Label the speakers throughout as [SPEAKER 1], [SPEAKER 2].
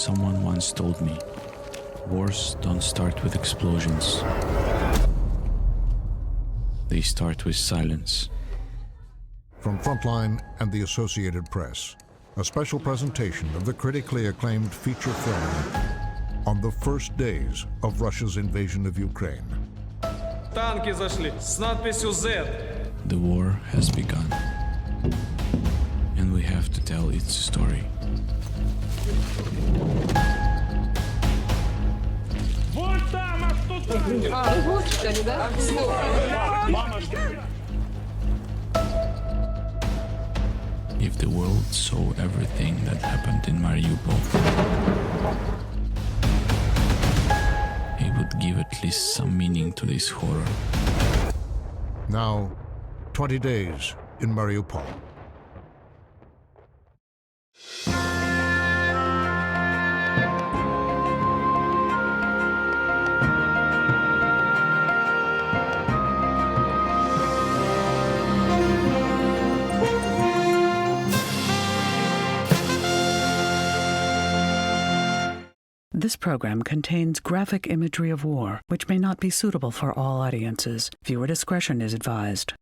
[SPEAKER 1] Someone once told me, wars don't start with explosions. They start with silence.
[SPEAKER 2] From Frontline and the Associated Press, a special presentation of the critically acclaimed feature film on the first days of Russia's invasion of Ukraine.
[SPEAKER 3] Танки зашли с надписью Z.
[SPEAKER 1] The war has begun, and we have to tell its story.
[SPEAKER 3] Вот там, а что там?
[SPEAKER 1] If the world saw everything that happened in Mariupol, it would give at least some meaning to this horror.
[SPEAKER 2] Now, 20 days in Mariupol.
[SPEAKER 4] This program contains graphic imagery of war, which may not be suitable for all audiences. Viewer discretion is advised.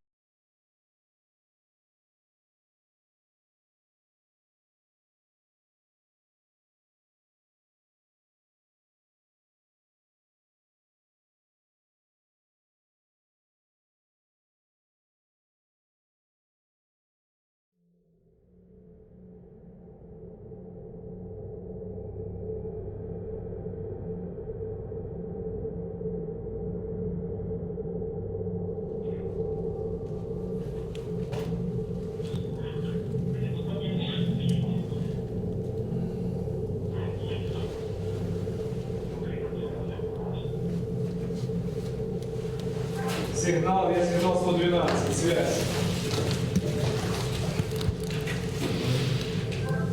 [SPEAKER 3] Сигнал, я сигнал 112, связь.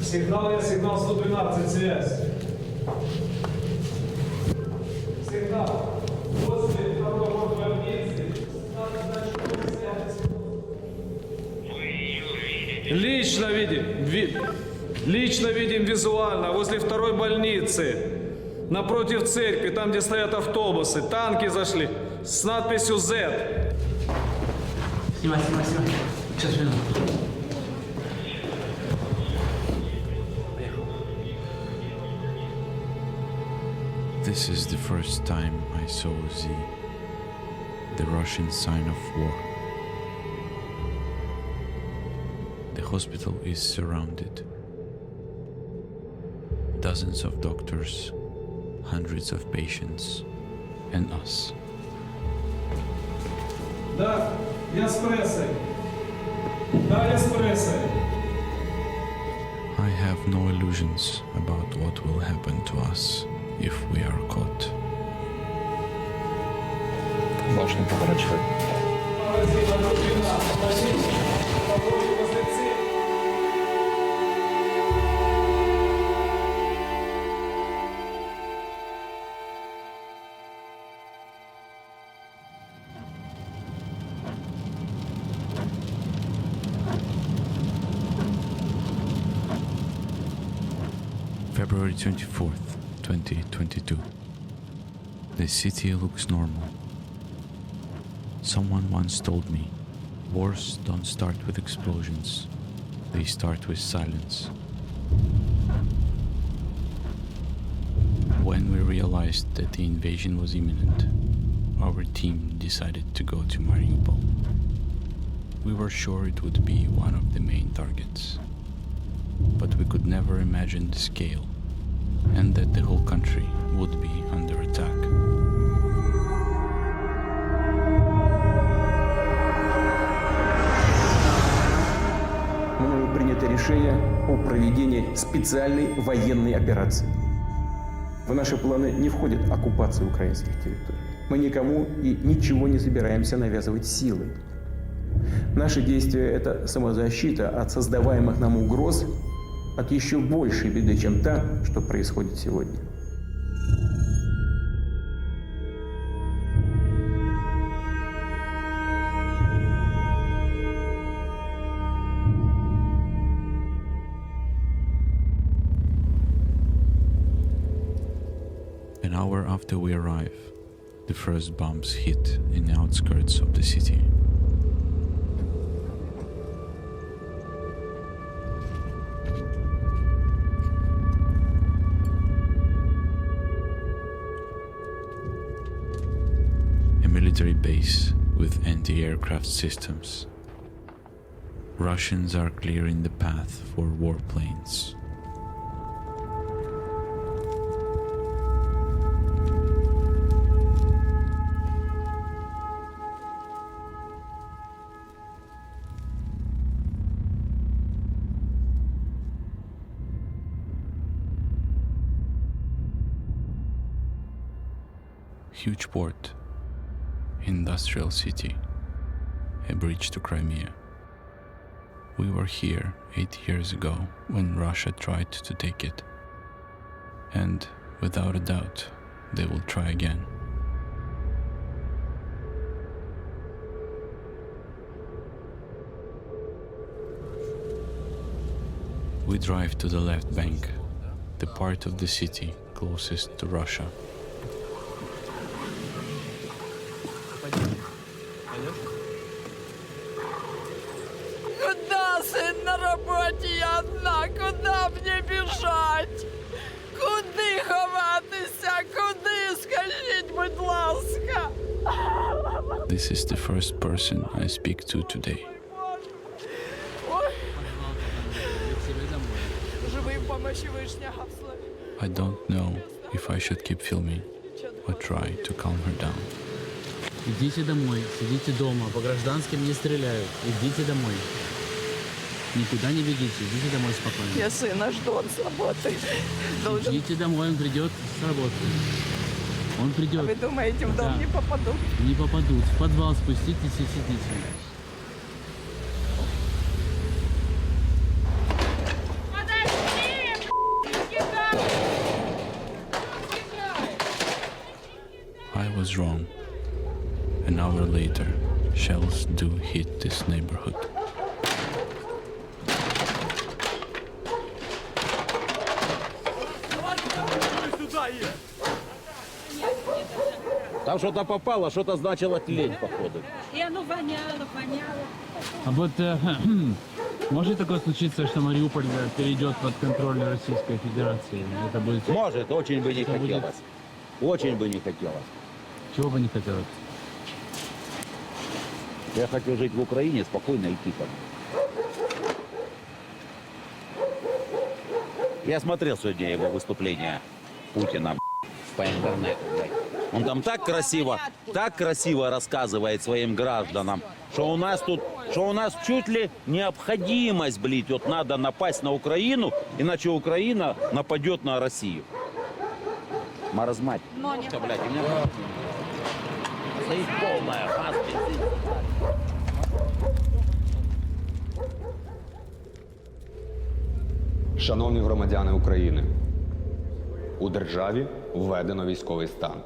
[SPEAKER 3] Сигнал, я сигнал 112, связь. Сигнал. После второго больницы. Лично видим визуально возле второй больницы. Напротив церкви, там, где стоят автобусы, танки зашли с надписью Z.
[SPEAKER 5] Снимай. Сейчас верну. Поехал.
[SPEAKER 1] This is the first time I saw the Russian sign of war. The hospital is surrounded. Dozens of doctors, hundreds of patients, and us.
[SPEAKER 3] Да, я с прессой. Да, я с прессой.
[SPEAKER 1] I have no illusions about what will happen to us if we are caught.
[SPEAKER 6] Башню поворачивай.
[SPEAKER 1] February 24th, 2022. The city looks normal. Someone once told me, wars don't start with explosions, they start with silence. When we realized that the invasion was imminent, our team decided to go to Mariupol. We were sure it would be one of the main targets, but we could never imagine the scale and that the whole country would be under attack.
[SPEAKER 7] Мною принято решение о проведении специальной военной операции. В наши планы не входит оккупация украинских территорий. Мы никому и ничего не собираемся навязывать силой. Наши действия – это самозащита от создаваемых нам угроз, от еще большей беды, чем та, что происходит сегодня.
[SPEAKER 1] hour after we arrive, the first bombs hit in the outskirts of the city. A military base with anti-aircraft systems. Russians are clearing the path for warplanes. Huge port, industrial city, a bridge to Crimea. We were here 8 years ago when Russia tried to take it. And without a doubt, they will try again. We drive to the left bank, the part of the city closest to Russia.
[SPEAKER 8] Куда, сын, на роботі я одна? Куди мені біжать? Куди ховатися? Куди? Скажіть, будь ласка.
[SPEAKER 1] This is the first person I speak to today.
[SPEAKER 8] Ой. Живий в помощі Вишняга в слові.
[SPEAKER 1] I don't know if I should keep filming or try to calm her down.
[SPEAKER 5] Идите домой, сидите дома, по гражданским не стреляют. Идите домой. Никуда не бегите, идите домой спокойно.
[SPEAKER 8] Я сына жду, он с работы. Должен...
[SPEAKER 5] Идите домой, он придет с работы. Он придет.
[SPEAKER 8] Вы думаете, в дом
[SPEAKER 5] Да.
[SPEAKER 8] не попаду?
[SPEAKER 5] Не попадут. В подвал спуститесь и сидите.
[SPEAKER 1] I was wrong. An hour later, shells do hit this neighborhood.
[SPEAKER 9] Там что-то попало, что-то значило тлень, походу.
[SPEAKER 8] И оно воняло.
[SPEAKER 5] А вот может такое случиться, что Мариуполь перейдет под контроль Российской Федерации? Это будет...
[SPEAKER 9] Может, очень бы не
[SPEAKER 5] Это будет-
[SPEAKER 9] хотелось. Очень бы не хотелось.
[SPEAKER 5] Чего бы не хотелось?
[SPEAKER 9] Я хочу жить в Украине спокойно и тихо. Я смотрел сегодня его выступление Путина по интернету. Он там так красиво рассказывает своим гражданам, что у нас тут, что у нас чуть ли необходимость, вот надо напасть на Украину, иначе Украина нападет на Россию. Маразмать. Блядь, у меня стоит полная газ, бензин.
[SPEAKER 10] Шановні громадяни України, у державі введено військовий стан.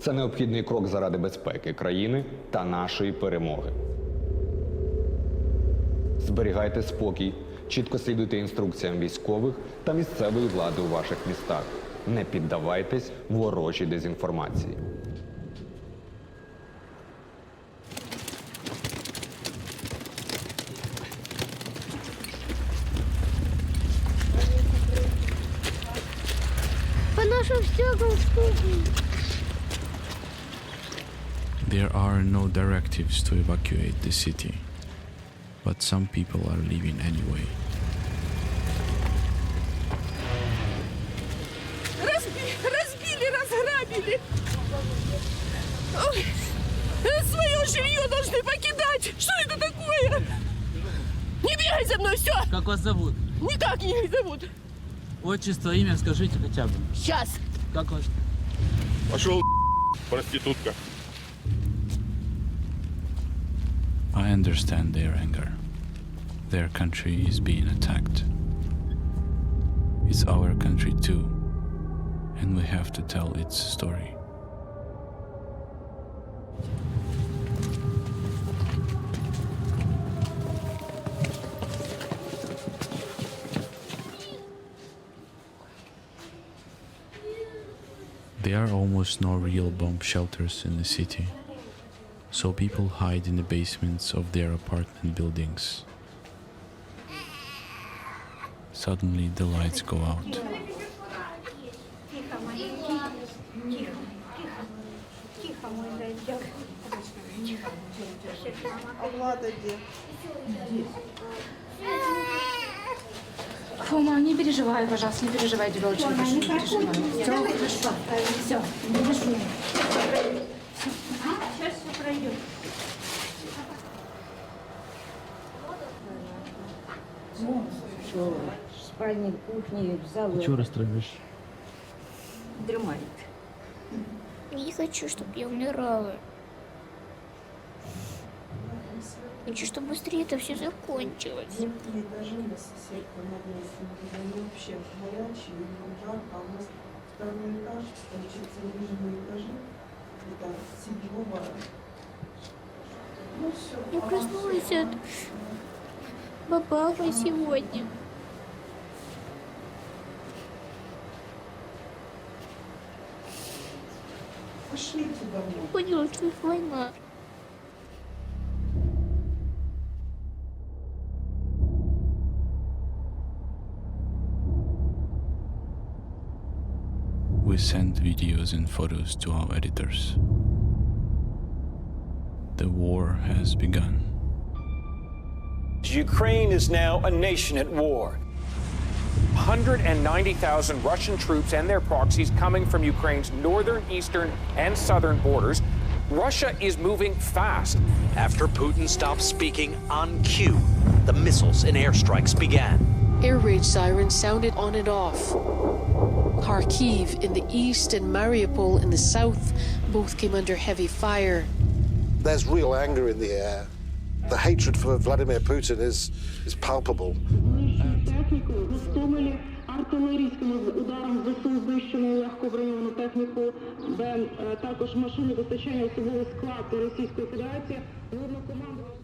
[SPEAKER 10] Це необхідний крок заради безпеки країни та нашої перемоги. Зберігайте спокій, чітко слідуйте інструкціям військових та місцевої влади у ваших містах. Не піддавайтесь ворожій дезінформації.
[SPEAKER 1] There are no directives to evacuate the city, but some people are leaving anyway.
[SPEAKER 8] Разбили, разграбили. Ой, свое жилье должны покидать. Что это такое? Не бегай за мной, все.
[SPEAKER 5] Как вас зовут?
[SPEAKER 8] Никак не зовут.
[SPEAKER 5] Отчество, имя скажите хотя бы.
[SPEAKER 8] Сейчас.
[SPEAKER 5] Как вас?
[SPEAKER 11] Пошел, проститутка.
[SPEAKER 1] I understand their anger. Their country is being attacked. It's our country too, and we have to tell its story. The There are almost no real bomb shelters in the city, so people hide in the basements of their apartment buildings. Suddenly the lights go out.
[SPEAKER 12] Фома, не переживай, пожалуйста, не переживай, тебя очень прошу, не переживай. Все хорошо, все, не переживай. Сейчас все пройдет.
[SPEAKER 13] Спальник, кухни, залы.
[SPEAKER 5] Чего расстраиваешь?
[SPEAKER 13] Дремает.
[SPEAKER 14] Не хочу, чтобы я умирала. Хочу, чтобы быстрее это все закончилось. Я проснулась от бабахи сегодня. Я поняла, что это война.
[SPEAKER 1] We sent videos and photos to our editors. The war has begun.
[SPEAKER 15] Ukraine is now a nation at war. 190,000 Russian troops and their proxies coming from Ukraine's northern, eastern, and southern borders. Russia is moving fast.
[SPEAKER 16] After Putin stopped speaking on cue, the missiles and airstrikes began.
[SPEAKER 17] Air raid sirens sounded on and off. Kharkiv in the east and Mariupol in the south both came under heavy fire.
[SPEAKER 18] There's real anger in the air. The hatred for Vladimir Putin is palpable.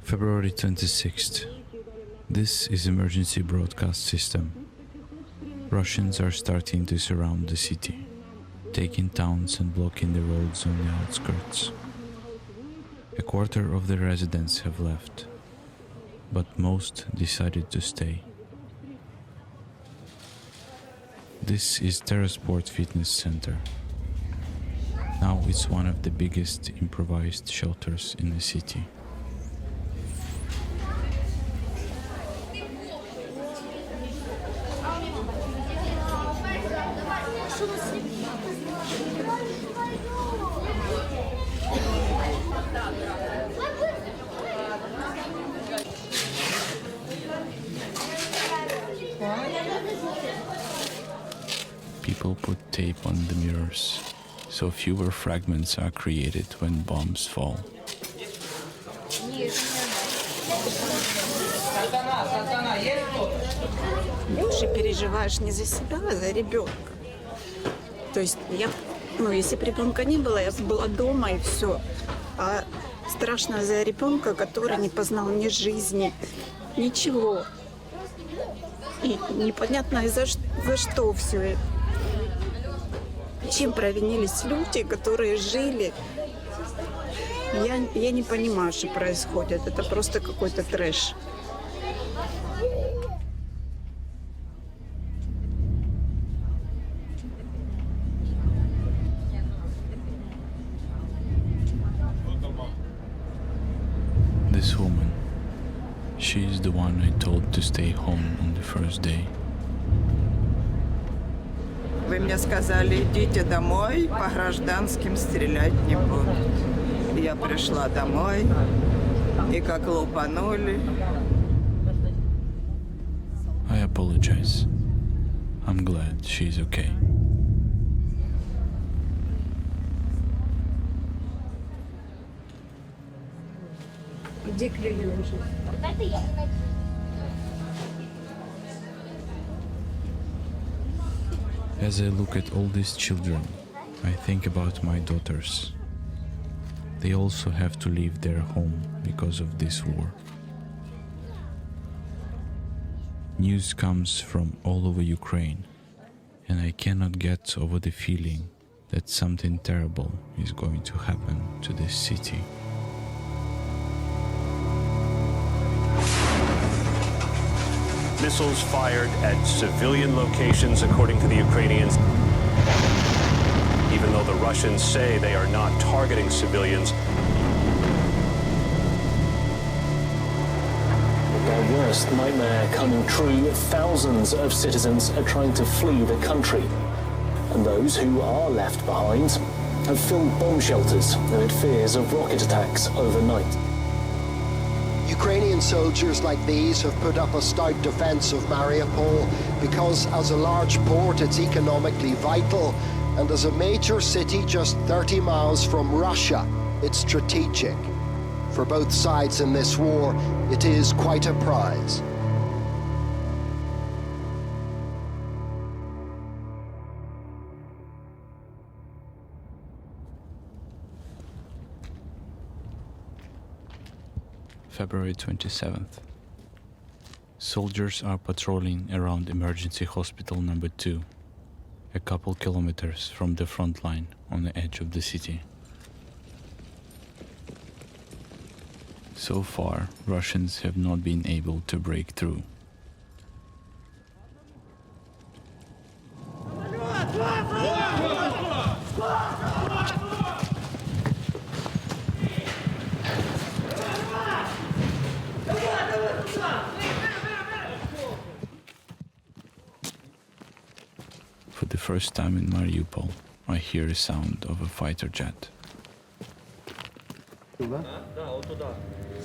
[SPEAKER 1] February 26th. This is emergency broadcast system. Russians are starting to surround the city, taking towns and blocking the roads on the outskirts. A quarter of the residents have left, but most decided to stay. This is Terrasport Fitness Center. Now it's one of the biggest improvised shelters in the city. People put tape on the mirrors, so fewer fragments are created when bombs fall.
[SPEAKER 19] Больше переживаешь не за себя, а за ребенка. То есть если бы ребенка не было, я была дома и все. А страшно за ребенка, который не познал ни жизни, ничего. И непонятно за что все это. Чем провинились люди, которые жили? Я не понимаю, что происходит. Это просто какой-то трэш.
[SPEAKER 1] This woman, she is the one I told to stay home on the first day.
[SPEAKER 20] Вы мне сказали, идите домой, по гражданским стрелять не будут. Я пришла домой, и как лупанули.
[SPEAKER 1] I apologize. I'm glad she's okay.
[SPEAKER 13] Где клюли уже?
[SPEAKER 1] As I look at all these children, I think about my daughters. They also have to leave their home because of this war. News comes from all over Ukraine, and I cannot get over the feeling that something terrible is going to happen to this city.
[SPEAKER 21] Missiles fired at civilian locations, according to the Ukrainians. Even though the Russians say they are not targeting civilians.
[SPEAKER 22] Their worst nightmare coming true. Thousands of citizens are trying to flee the country. And those who are left behind have filled bomb shelters amid fears of rocket attacks overnight.
[SPEAKER 23] Ukrainian soldiers like these have put up a stout defense of Mariupol because as a large port it's economically vital, and as a major city just 30 miles from Russia, it's strategic. For both sides in this war, it is quite a prize.
[SPEAKER 1] February 27th. Soldiers are patrolling around emergency hospital number 2, a couple kilometers from the front line on the edge of the city. So far, Russians have not been able to break through. For the first time in Mariupol, I hear a sound of a fighter jet.
[SPEAKER 24] Да, вот туда.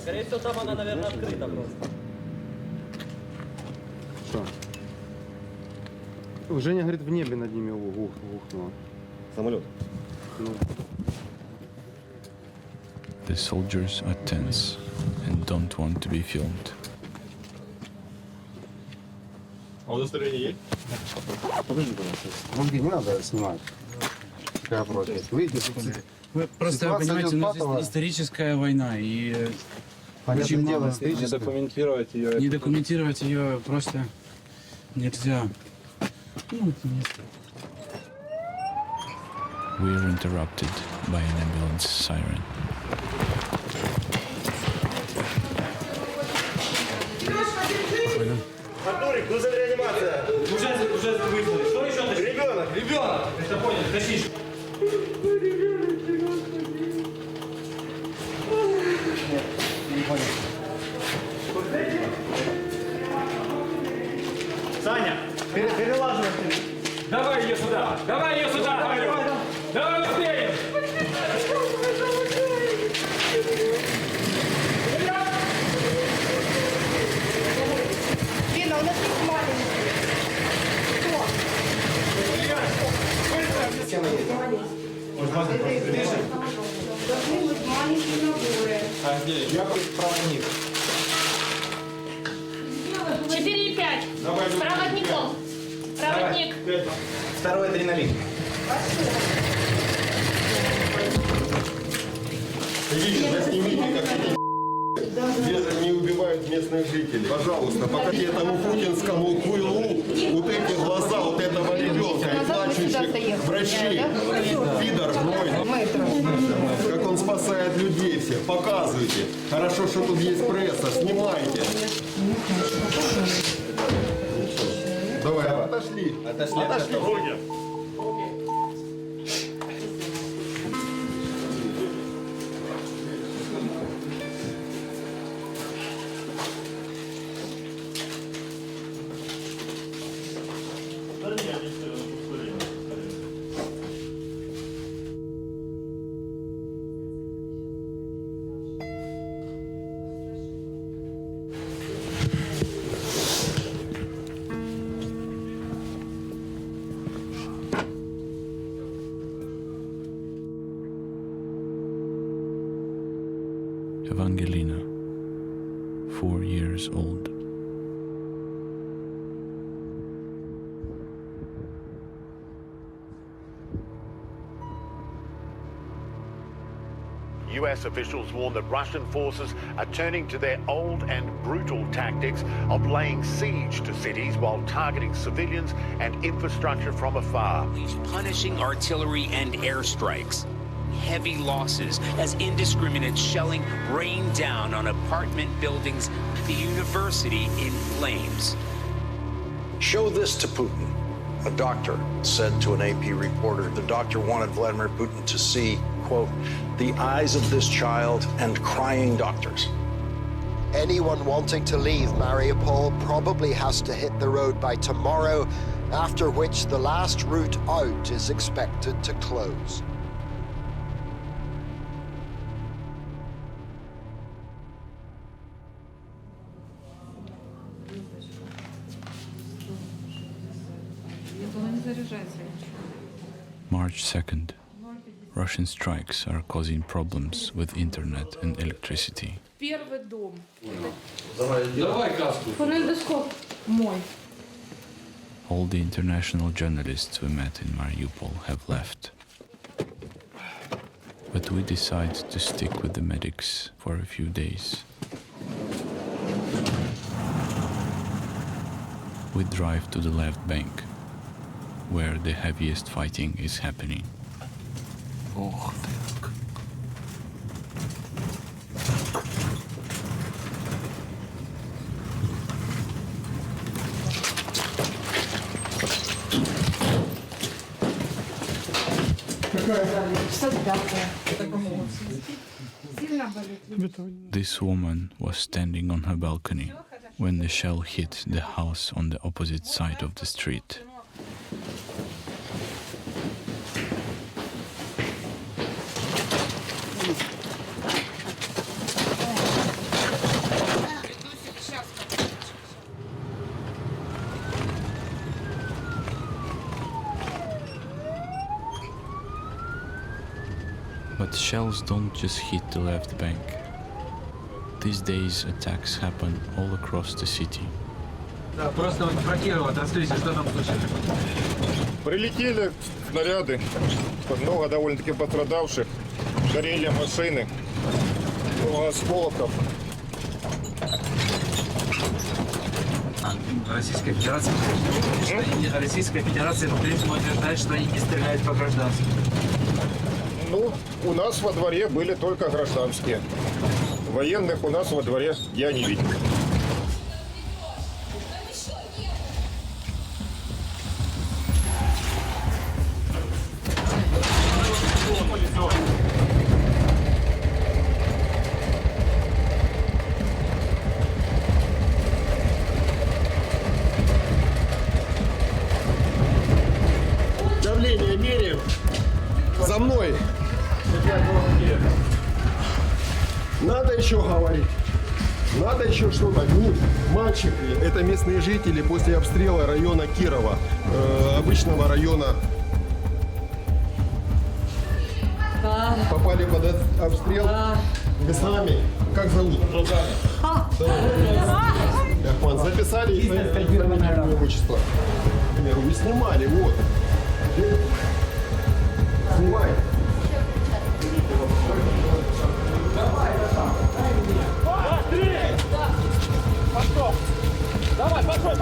[SPEAKER 24] Скорее всего, там она, наверное, открыта просто.
[SPEAKER 25] Что? Женя говорит, в небе над ними ухнуло.
[SPEAKER 24] Самолет.
[SPEAKER 25] Ну.
[SPEAKER 1] The soldiers are tense and don't want to be filmed.
[SPEAKER 11] А удостоверение есть?
[SPEAKER 25] Подожди, пожалуйста. Смотри, не надо снимать. Какая против? Выйди.
[SPEAKER 5] Просто, понимаете, у нас историческая война, и очень мало.
[SPEAKER 25] Не документировать ее.
[SPEAKER 5] Не документировать ее просто нельзя.
[SPEAKER 1] We're interrupted by an ambulance siren.
[SPEAKER 24] Артурик, ну за реанимация. Уже вызвали. Что еще? Ребенок. Ребенок. Это понял, тащишь. Саня, перелаживай. Давай ее сюда. Давай ее сюда. Давай успеем.
[SPEAKER 8] Лена, у нас есть маленький. Кто? Должны быть маленькие наборы.
[SPEAKER 25] Я проводник.
[SPEAKER 14] 4,5. С проводником. Проводник.
[SPEAKER 24] Второй адреналин.
[SPEAKER 11] Видите, заснимите, как эти без не убивают местных жителей. Пожалуйста, покажите этому путинскому хуйлу вот эти глаза вот этого ребенка и плачущих врачей. Пидор гнойный. Как он спасает людей всех. Показывайте. Хорошо, что тут есть пресса. Снимайте. Давай, отошли. Отошли.
[SPEAKER 1] Evangelina, 4 years old.
[SPEAKER 2] US officials warn that Russian forces are turning to their old and brutal tactics of laying siege to cities while targeting civilians and infrastructure from afar.
[SPEAKER 3] Punishing artillery and airstrikes. Heavy losses as indiscriminate shelling rained down on apartment buildings, the university in flames.
[SPEAKER 4] Show this to Putin, a doctor said to an AP reporter. The doctor wanted Vladimir Putin to see, quote, the eyes of this child and crying doctors.
[SPEAKER 23] Anyone wanting to leave Mariupol probably has to hit the road by tomorrow, after which the last route out is expected to close.
[SPEAKER 1] March 2nd. Russian strikes are causing problems with internet and electricity.
[SPEAKER 8] Первый дом.
[SPEAKER 24] Давай каску.
[SPEAKER 8] Фонендоскоп мой.
[SPEAKER 1] All the international journalists we met in Mariupol have left. But we decide to stick with the medics for a few days. We drive to the left bank, where the heaviest fighting is happening.
[SPEAKER 5] Ох ты.
[SPEAKER 1] This woman was standing on her balcony when the shell hit the house on the opposite side of the street. But shells don't just hit the left bank. These days attacks happen all across the city.
[SPEAKER 24] Да, просто вот про Кирова, расскажите, что там случилось?
[SPEAKER 11] Прилетели снаряды, много довольно-таки пострадавших, горели машины, много осколков.
[SPEAKER 24] Российская Федерация по-прежнему утверждает, что они не стреляют по гражданским.
[SPEAKER 11] Ну, у нас во дворе были только гражданские. Военных у нас во дворе я не видел. Давление меряем. За мной. Надо еще говорить. Надо еще что-то. Мальчики, это местные жители после обстрела района Кирова, обычного района. Попали под обстрел. Вы сами. Как зовут? Ахман, записали и зафиксировали имущество. Вы снимали, вот. Снимай.
[SPEAKER 24] Пошел! Давай, пошел!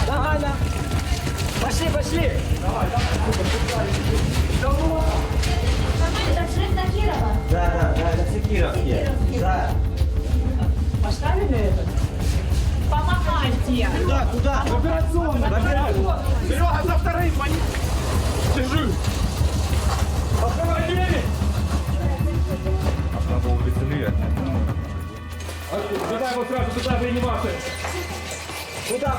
[SPEAKER 24] Давай, да! Пошли! Давай!
[SPEAKER 12] Это шрифт на Кирова?
[SPEAKER 24] Да, это все кировские. Да.
[SPEAKER 8] Поставили это? Помогайте!
[SPEAKER 24] Куда? В операционную! Серега, за вторым! Держи! Открывай двери! Надо увеселее. Сюда его сразу, туда приниматься! Куда?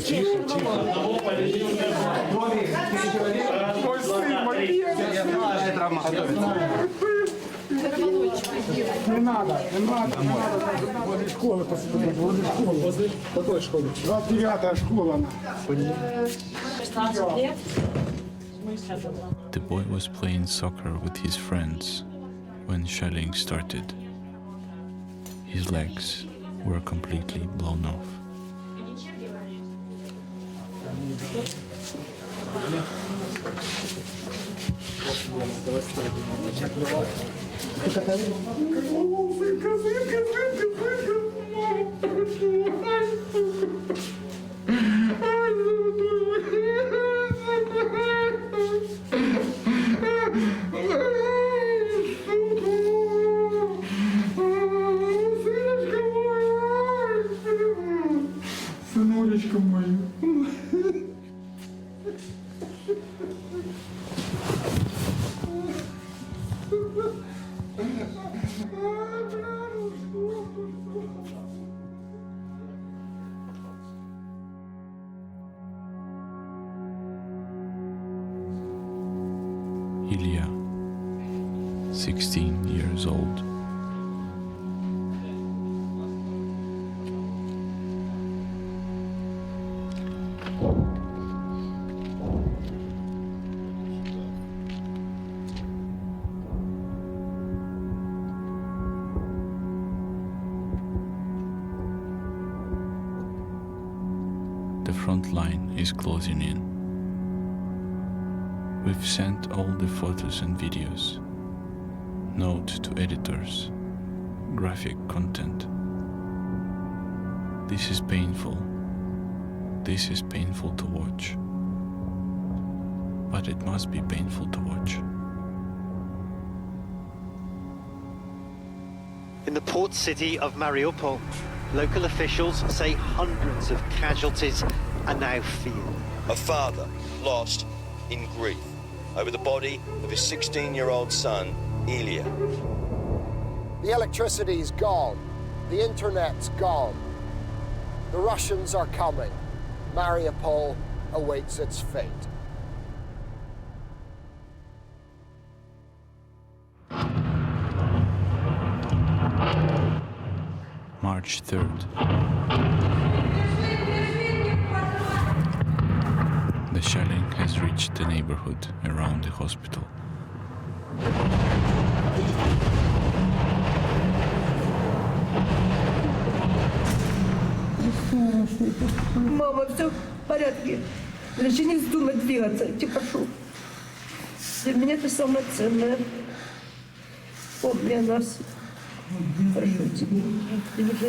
[SPEAKER 24] Тихо. Мой сын, мой Не надо. Возле школы посмотри, возле какой школы? 29-я школа.
[SPEAKER 8] 16 лет.
[SPEAKER 1] The boy was playing soccer with his friends when shelling started. His legs were completely blown off.
[SPEAKER 24] Сыночка моя.
[SPEAKER 1] Ilya, 16 years old. The front line is closing in. We've sent all the photos and videos. Note to editors. Graphic content. This is painful. This is painful to watch. But it must be painful to watch.
[SPEAKER 6] In the port city of Mariupol, local officials say hundreds of casualties are now feared.
[SPEAKER 7] A father lost in grief over the body of his 16-year-old son, Ilya.
[SPEAKER 23] The electricity's gone. The internet's gone. The Russians are coming. Mariupol awaits its fate.
[SPEAKER 1] March 3rd. The shelling has reached the neighborhood around the hospital.
[SPEAKER 8] Мама, все в порядке. Лишь не вздумай двигаться, я тебя прошу. Для меня это самое ценное. Помни о нас. Прошу тебя. Держись.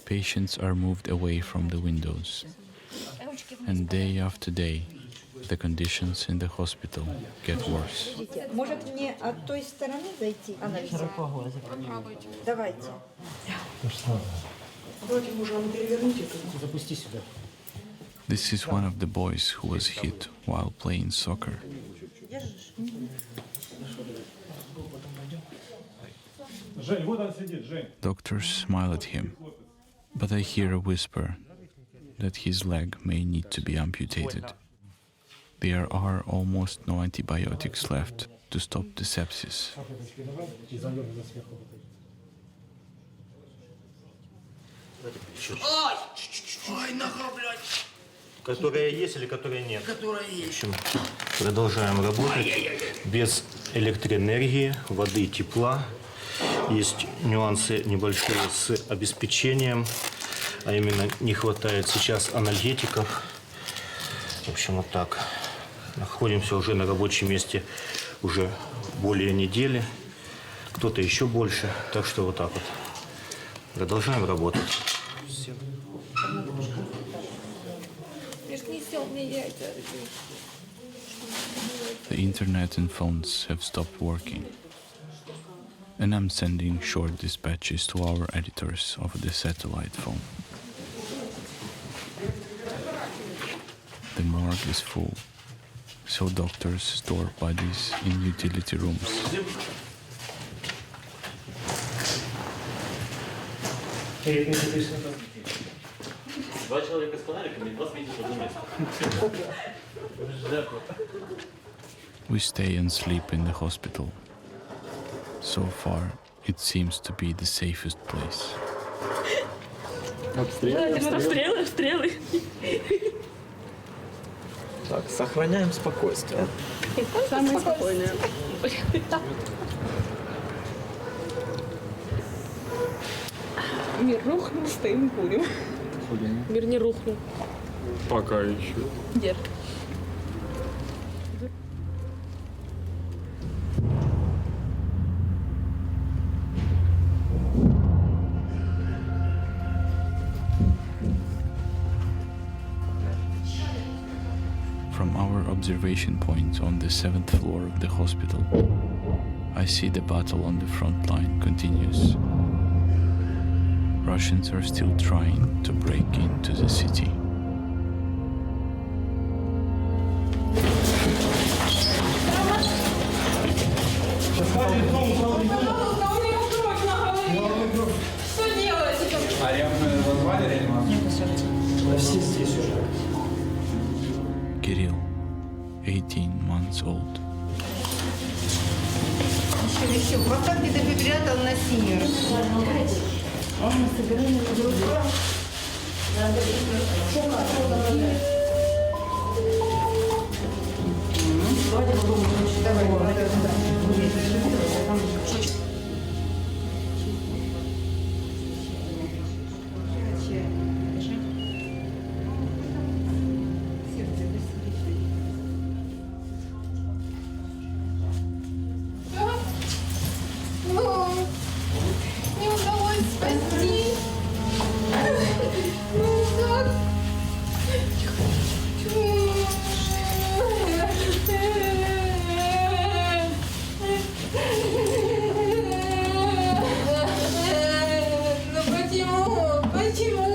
[SPEAKER 1] Patients are moved away from the windows, and day after day, the conditions in the hospital get worse.
[SPEAKER 13] Может мне от той стороны зайти? Давайте.
[SPEAKER 1] This is one of the boys who was hit while playing soccer. Doctors smile at him, but I hear a whisper that his leg may need to be amputated. There are almost no antibiotics left to stop the sepsis.
[SPEAKER 9] Ой, нога, блядь.
[SPEAKER 10] Которая есть или которая нет?
[SPEAKER 9] Которая есть.
[SPEAKER 10] В общем, продолжаем работать без электроэнергии, воды, тепла. Есть нюансы небольшие с обеспечением, а именно не хватает сейчас анальгетиков. В общем, вот так. Находимся уже на рабочем месте уже более недели, кто-то еще больше, так что вот так вот. Продолжаем работать.
[SPEAKER 1] The internet and phones have stopped working, and I'm sending short dispatches to our editors over the satellite phone. The morgue is full, so doctors store bodies in utility rooms. We stay and sleep in the hospital. So far, it seems to be the safest place.
[SPEAKER 8] Обстрелы.
[SPEAKER 15] Так, сохраняем спокойствие.
[SPEAKER 8] Самое спокойное. Мир рухнул, стоим, курим. Мир не рухнул.
[SPEAKER 24] Пока еще.
[SPEAKER 8] Держи.
[SPEAKER 1] From our observation point on the 7th floor of the hospital, I see the battle on the front line continues. Russians are still trying to break into the city. Kirill, 18 months old.
[SPEAKER 13] Еще, пока где-то припрятал на синер.
[SPEAKER 8] Не удалось спасти. Ну как? Ну почему? Почему?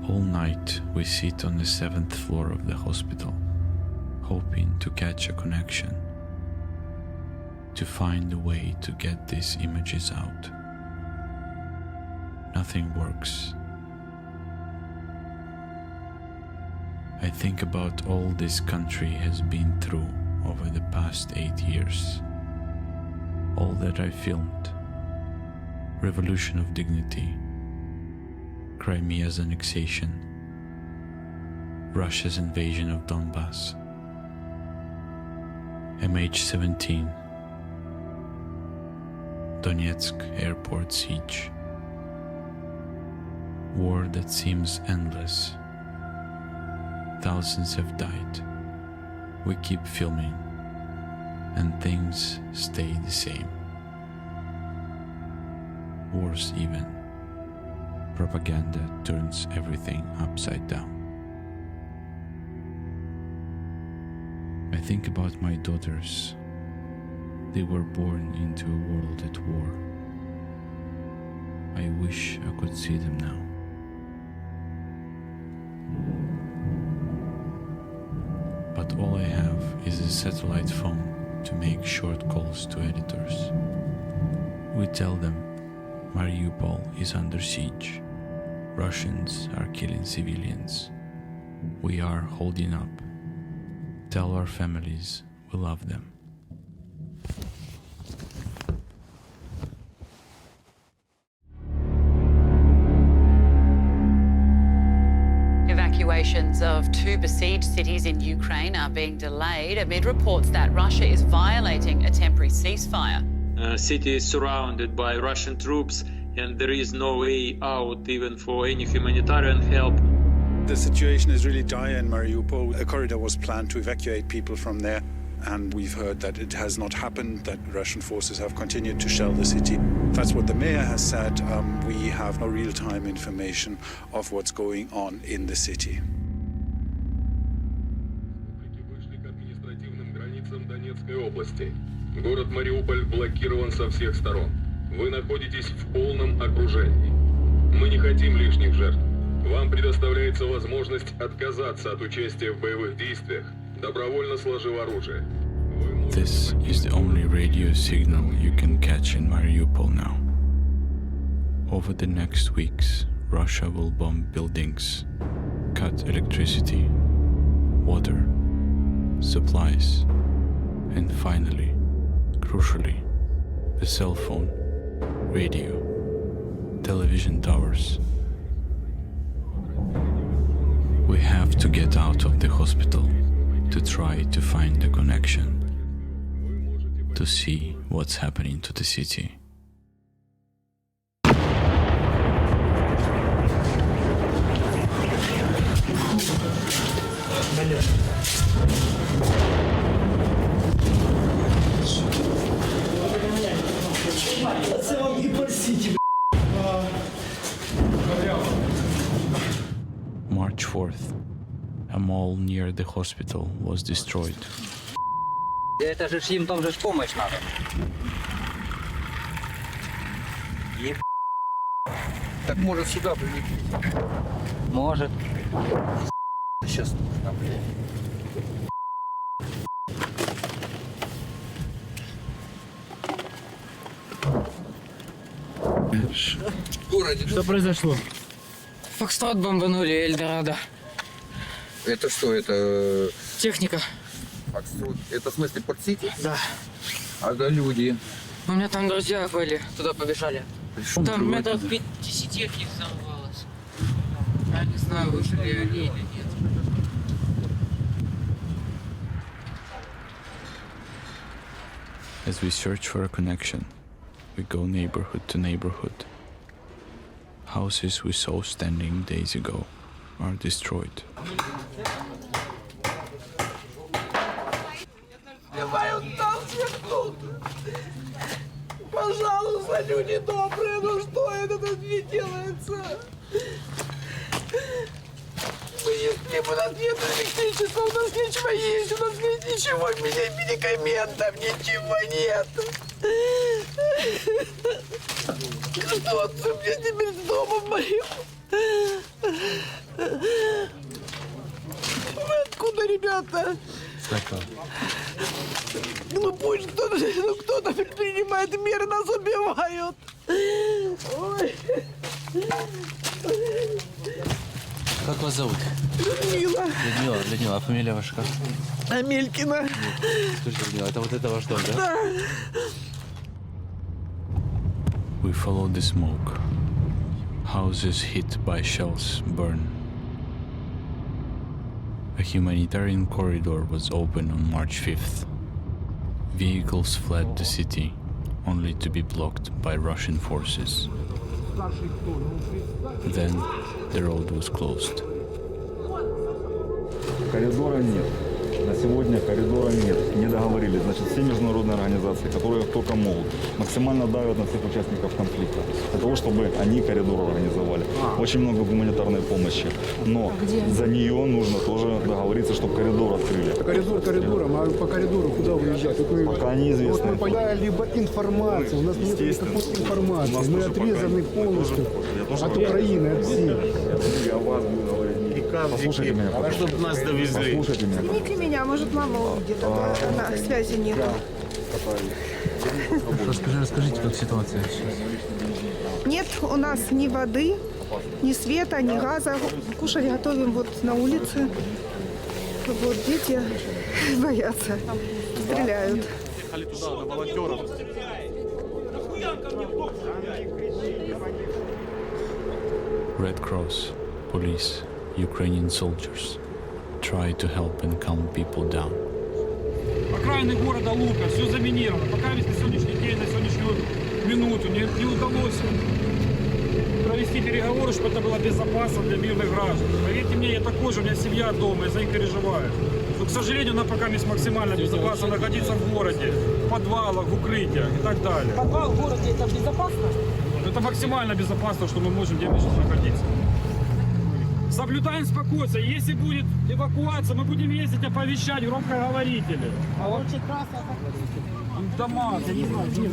[SPEAKER 1] All night we sit on the 7th floor of the hospital, hoping to catch a connection, to find a way to get these images out. Nothing works. I think about all this country has been through over the past 8 years. All that I filmed: revolution of dignity, Crimea's annexation, Russia's invasion of Donbass, MH17, Donetsk airport siege, war that seems endless. Thousands have died. We keep filming, and things stay the same. Worse even. Propaganda turns everything upside down. I think about my daughters. They were born into a world at war. I wish I could see them now. But all I have is a satellite phone to make short calls to editors. We tell them Mariupol is under siege. Russians are killing civilians. We are holding up. Tell our families we love them.
[SPEAKER 16] Evacuations of 2 besieged cities in Ukraine are being delayed amid reports that Russia is violating a temporary ceasefire.
[SPEAKER 17] City is surrounded by Russian troops, and there is no way out even for any humanitarian help.
[SPEAKER 18] The situation is really dire in Mariupol. A corridor was planned to evacuate people from there, and we've heard that it has not happened, that Russian forces have continued to shell the city. That's what the mayor has said. We have no real-time information of what's going on in the city.
[SPEAKER 19] Город Мариуполь блокирован со всех сторон. Вы находитесь в полном окружении. Мы не хотим лишних жертв. Вам предоставляется возможность отказаться от участия в боевых действиях, добровольно сложив оружие.
[SPEAKER 1] This is the only radio signal you can catch in Mariupol now. Over the next weeks, Russia will bomb buildings, cut electricity, water, supplies, and finally, crucially, the cell phone, radio, television towers. We have to get out of the hospital to try to find a connection, to see what's happening to the city. March 4th, a mall near the hospital was destroyed.
[SPEAKER 20] Это же им там же помощь надо.
[SPEAKER 15] Так может сюда прилететь?
[SPEAKER 20] Может.
[SPEAKER 15] Сейчас нужно,
[SPEAKER 5] Что произошло?
[SPEAKER 20] Фокстрот бомбанули, Эльдорадо.
[SPEAKER 15] Это что, это...
[SPEAKER 20] Техника.
[SPEAKER 15] Фокстрот? Это в смысле Порт-Сити?
[SPEAKER 20] Да.
[SPEAKER 15] А да люди?
[SPEAKER 20] У меня там друзья были, туда побежали.
[SPEAKER 15] Пришел
[SPEAKER 20] Там
[SPEAKER 15] другой.
[SPEAKER 20] метров 50 их взорвалось. Я не знаю, вышли ли они или нет.
[SPEAKER 1] As we search for a connection, we go neighborhood to neighborhood. Houses we saw standing days ago are destroyed.
[SPEAKER 9] Пожалуйста, люди добрые, ну что это тут не делается? Если у нас нет электричества, у нас ничего есть, у нас нет ничего, медикаментов, ничего нет. Что мне теперь с домом моим? Вы откуда, ребята? Ну пусть кто-то предпринимает меры, нас убивают. Ой.
[SPEAKER 5] Как вас зовут?
[SPEAKER 9] Людмила.
[SPEAKER 5] Людмила, а фамилия ваша как?
[SPEAKER 9] Амелькина.
[SPEAKER 5] Скажите, Людмила, это ваш дом, да?
[SPEAKER 9] Да.
[SPEAKER 1] We follow the smoke. Houses hit by shells burn. A humanitarian corridor was opened on March 5th. Vehicles fled the city, only to be blocked by Russian forces. Then the road was closed.
[SPEAKER 21] Коридора нет. На сегодня коридора нет. Не договорились. Значит, все международные организации, которые только могут, максимально давят на всех участников конфликта, для того, чтобы они коридор организовали. Очень много гуманитарной помощи. Но за нее нужно тоже договориться, чтобы коридор открыли.
[SPEAKER 22] Коридор коридором, а по коридору куда уезжать?
[SPEAKER 21] Пока неизвестно.
[SPEAKER 22] Вот мы либо информацию, у нас нет никакой информации. Мы отрезаны полностью от Украины, от всей.
[SPEAKER 21] Я вас буду говорить. Послушайте меня, пожалуйста.
[SPEAKER 22] Чтобы нас довезли.
[SPEAKER 21] Послушайте меня.
[SPEAKER 13] Извините меня, может, мама увидит, а на связи нет.
[SPEAKER 5] Расскажите, как ситуация сейчас?
[SPEAKER 13] Нет у нас ни воды, ни света, ни газа. Кушать готовим вот на улице. Вот дети боятся, стреляют.
[SPEAKER 21] Ехали туда, на волонтеров.
[SPEAKER 1] Red Cross, police, Ukrainian soldiers try to help and calm people down.
[SPEAKER 24] Окраины города Лука, все заминировано. Пока на сегодняшний день, на сегодняшнюю минуту не удалось провести переговоры, чтобы это было безопасно для мирных граждан. Поверьте мне, я такой же, у меня семья дома, я за них переживаю. Но, к сожалению, нам пока максимально безопасно находиться в городе, в подвалах, в укрытиях и так далее.
[SPEAKER 9] Подвал в городе это безопасно?
[SPEAKER 24] Это максимально безопасно, что мы можем где сейчас находиться. Соблюдаем спокойствие. Если будет эвакуация, мы будем ездить оповещать громкоговорители.
[SPEAKER 9] А вообще трасса
[SPEAKER 24] дома, я не знаю, где.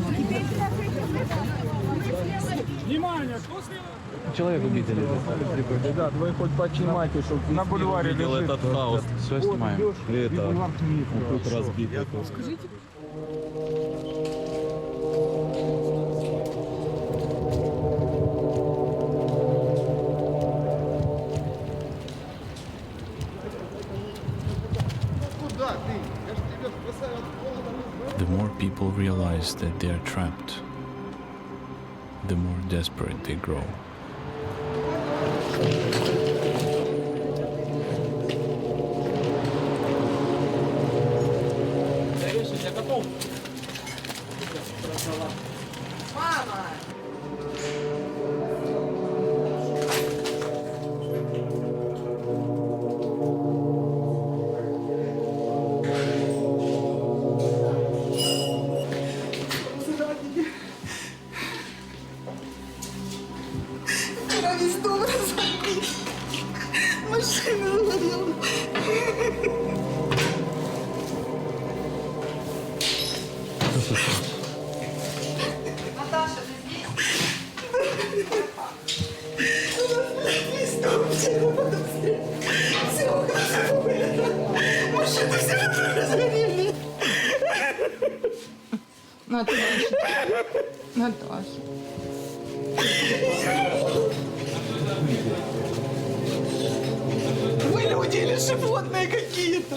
[SPEAKER 24] Внимание, кто слева?
[SPEAKER 5] Человек убитый лежит.
[SPEAKER 24] Да, вы хоть поднимайте, чтобы на бульваре лежит.
[SPEAKER 5] Этот хаос. Все снимаем.
[SPEAKER 24] Это
[SPEAKER 5] тут разбито.
[SPEAKER 9] Скажите.
[SPEAKER 1] The more people realize that they are trapped, the more desperate they grow.
[SPEAKER 9] Весь дом разбит. Машина загорела.
[SPEAKER 12] Наташа, ты здесь?
[SPEAKER 9] Весь дом вчера потом все окна вылетело. Машины все разгорели.
[SPEAKER 12] Наташа. Наташа.
[SPEAKER 9] Вы люди или животные какие-то?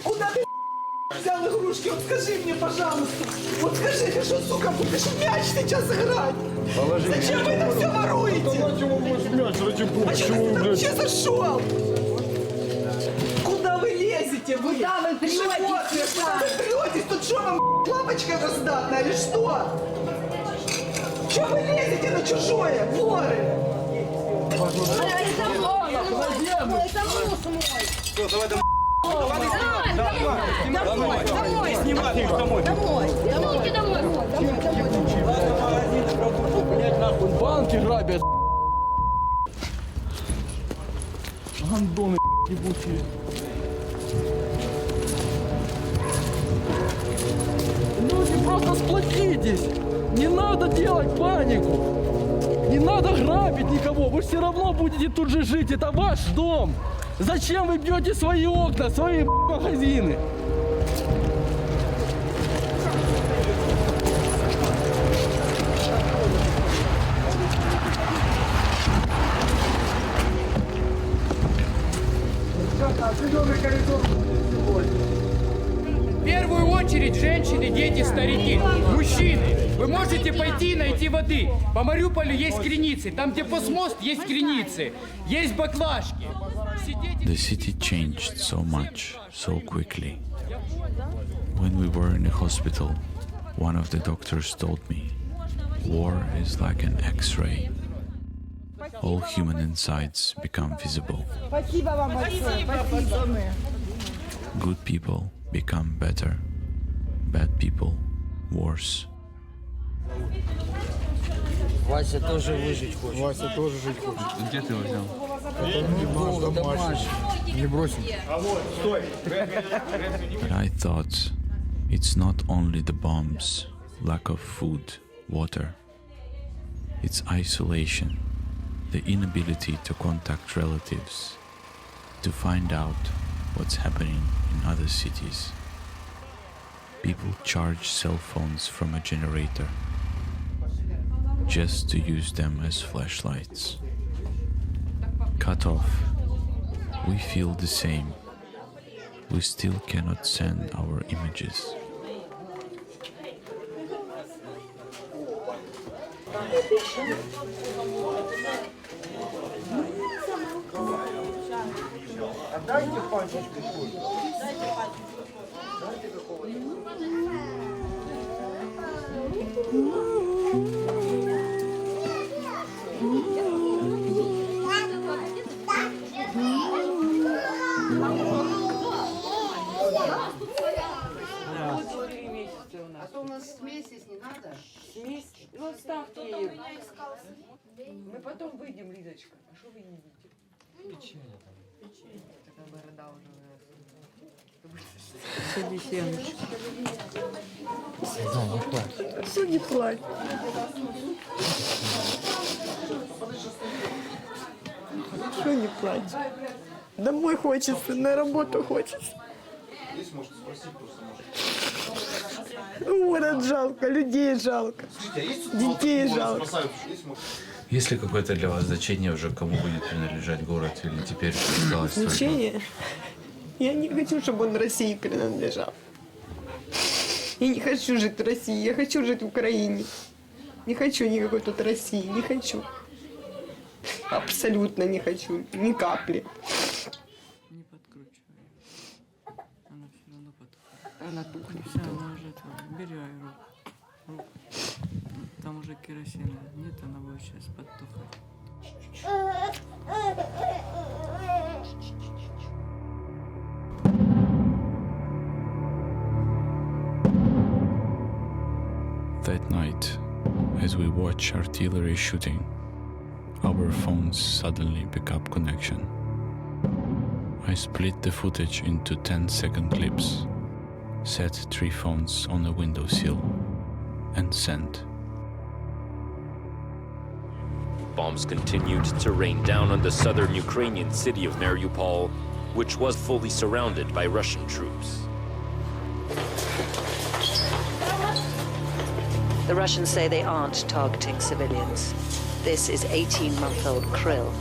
[SPEAKER 9] Куда ты взял игрушки? Вот скажи мне, пожалуйста. Вот скажи, ты что, сука, будешь в мяч сейчас играть? Зачем вы это все воруете? А что ты вообще зашел? Куда вы лезете?
[SPEAKER 12] Куда вы претесь?
[SPEAKER 9] Животные, куда вы претесь? Тут что вам, лапочка раздатная или что? Что вы лезете на чужое, воры?
[SPEAKER 12] Это мой! Это муж мой!
[SPEAKER 9] Все, давай домой.
[SPEAKER 12] Домой!
[SPEAKER 9] Снимай их домой.
[SPEAKER 12] Домой! Домой! Домой!
[SPEAKER 9] Банки грабят. Гандоны ебучие. Люди, просто сплотитесь. Не надо делать панику. Не надо грабить никого. Вы все равно будете тут же жить. Это ваш дом. Зачем вы бьете свои окна, свои магазины?
[SPEAKER 2] В первую очередь женщины, дети, старики, мужчины. Вы можете пойти и найти воды. По Мариуполю есть криницы. Там, где постмост, есть криницы. Есть баклажки.
[SPEAKER 1] The city changed so much, so quickly. When we were in the hospital, one of the doctors told me, war is like an X-ray. All human insides become visible.
[SPEAKER 9] Спасибо вам большое. Спасибо.
[SPEAKER 1] Good people become better, bad people worse.
[SPEAKER 9] Вася тоже выжить хочет. Вася тоже жить хочет.
[SPEAKER 5] Где ты его взял?
[SPEAKER 9] Это домашний. Не бросим.
[SPEAKER 1] But I thought it's not only the bombs, lack of food, water. It's isolation, the inability to contact relatives, to find out what's happening in other cities. People charge cell phones from a generator just to use them as flashlights. Cut off, we feel the same. We still cannot send our images.
[SPEAKER 9] Отдайте пачечку.
[SPEAKER 3] А то у нас смесь здесь не надо.
[SPEAKER 4] Смесь? Ну, ставьте ее. Мы потом выйдем, Лидочка. А что вы не видите?
[SPEAKER 20] Печенье там.
[SPEAKER 4] Печенье. Такая борода уже.
[SPEAKER 20] Садись, Яночка.
[SPEAKER 4] Да, не
[SPEAKER 20] плачь.
[SPEAKER 8] Все, не плачь. Что не плачь? Домой хочется, на работу хочется.
[SPEAKER 11] Здесь можете спросить, просто можете.
[SPEAKER 8] Город жалко, людей жалко, детей жалко.
[SPEAKER 1] Есть ли какое-то для вас значение уже, кому будет принадлежать город, или теперь осталось только...
[SPEAKER 8] Значение? Я не хочу, чтобы он России принадлежал. Я не хочу жить в России, я хочу жить в Украине. Не хочу никакой тут России, не хочу. Абсолютно не хочу, ни капли.
[SPEAKER 20] Не подкручивай. Она все равно потухнет.
[SPEAKER 8] Она тухнет.
[SPEAKER 20] Все, она уже это. Бери руку. Там уже керосина нет, она будет сейчас подтухать.
[SPEAKER 1] That night, as we watch artillery shooting, our phones suddenly pick up connection. I split the footage into 10-second clips, set 3 phones on a windowsill, and sent.
[SPEAKER 14] Bombs continued to rain down on the southern Ukrainian city of Mariupol, which was fully surrounded by Russian troops.
[SPEAKER 25] The Russians say they aren't targeting civilians. This is 18-month-old Krill.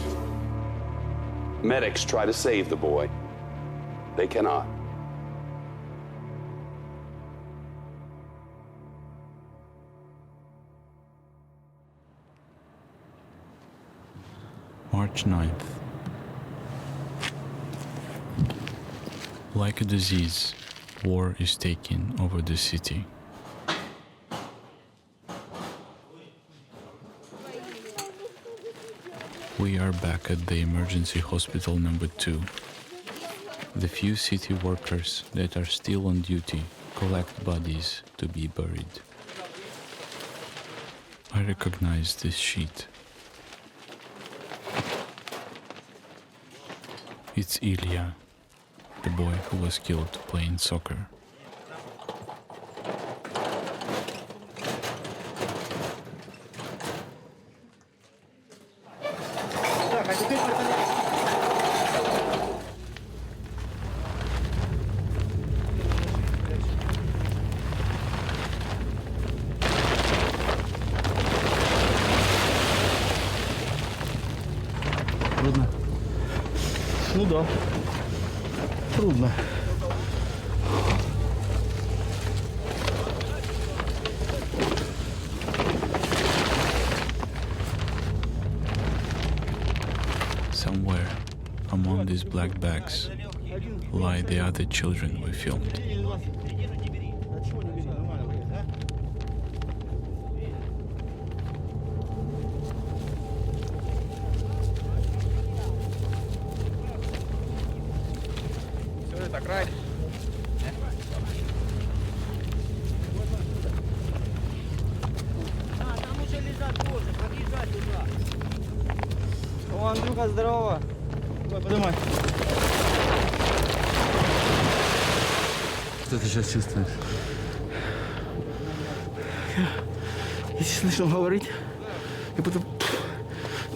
[SPEAKER 26] Medics try to save the boy. They cannot.
[SPEAKER 1] March 9th. Like a disease, war is taking over the city. We are back at the emergency hospital number 2. The few city workers that are still on duty collect bodies to be buried. I recognize this sheet. It's Ilya, the boy who was killed playing soccer.
[SPEAKER 5] Трудно?
[SPEAKER 22] Ну да, трудно.
[SPEAKER 1] Somewhere among these black bags lie the other children we filmed.
[SPEAKER 11] Все это край.
[SPEAKER 20] Там уже лежат тоже, подъезжай туда. О, Андрюха, здорово. Давай, поднимай.
[SPEAKER 5] Что ты сейчас чувствуешь?
[SPEAKER 22] Если начну говорить, я буду,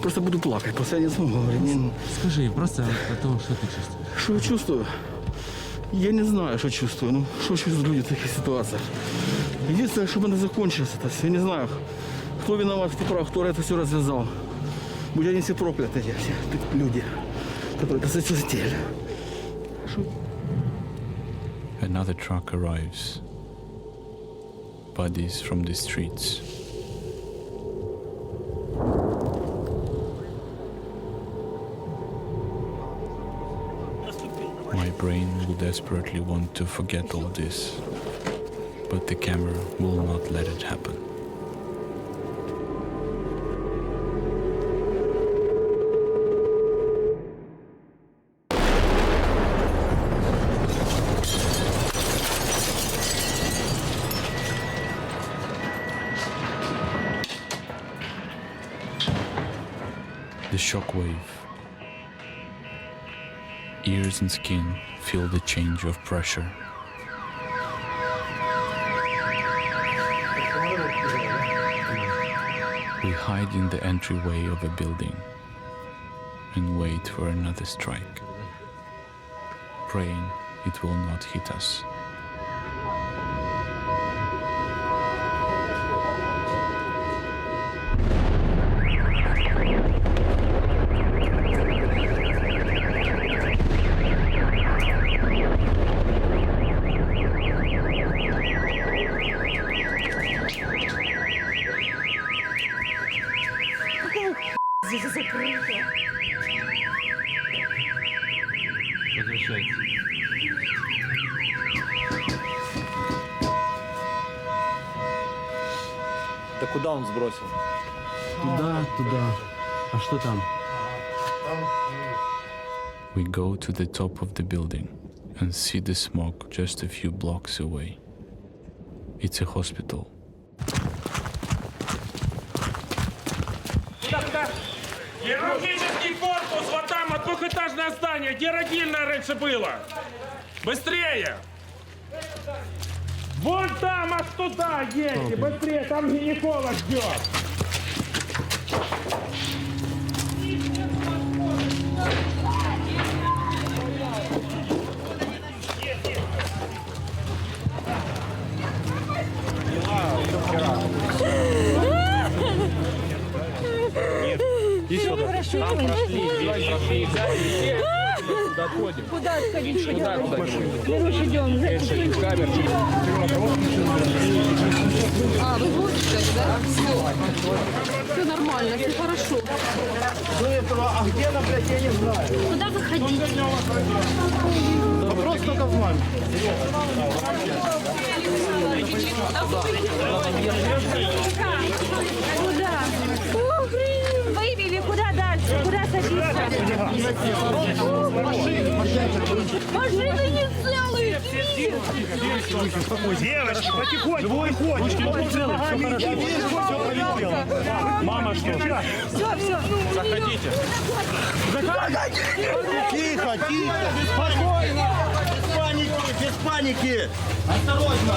[SPEAKER 22] просто буду плакать, просто я не смогу говорить.
[SPEAKER 5] Скажи просто о том, что ты чувствуешь.
[SPEAKER 22] Что я чувствую? Я не знаю, что чувствую. Ну, что чувствуют люди в таких ситуациях? Единственное, чтобы это закончилось, это все. Я не знаю, кто виноват, кто прав, кто это все развязал. Будь они все прокляты, эти все люди, которые это затеяли.
[SPEAKER 1] Another truck arrives. Bodies from the streets. My brain will desperately want to forget all this, but the camera will not let it happen. The shockwave. Ears and skin feel the change of pressure. We hide in the entryway of a building and wait for another strike, praying it will not hit us.
[SPEAKER 4] Здесь закрыто.
[SPEAKER 5] Возвращайтесь.
[SPEAKER 11] Да куда он сбросил?
[SPEAKER 5] Туда, туда. А что там?
[SPEAKER 1] We go to the top of the building and see the smoke just a few blocks away. It's a hospital.
[SPEAKER 24] Хирургический корпус, вот там, двухэтажное здание, где родильное раньше было. Быстрее! Вон там, аж туда едьте, быстрее, там гинеколог ждет.
[SPEAKER 4] Все хорошо.
[SPEAKER 24] Там прошли.
[SPEAKER 4] Куда отходить? Леруш, идем. А, вы будете, да? Все нормально, все хорошо.
[SPEAKER 9] А где она, блядь, я не знаю.
[SPEAKER 12] Куда выходить?
[SPEAKER 9] Вопрос только в маме.
[SPEAKER 12] Куда? Вывели, куда дальше? Куда садиться? Машины не целые!
[SPEAKER 9] Девочки, потихоньку, выходим. Я вижу, все проверил. Мама, что?
[SPEAKER 12] Все.
[SPEAKER 24] Заходите.
[SPEAKER 9] Тихо, спокойно. Без паники. Осторожно.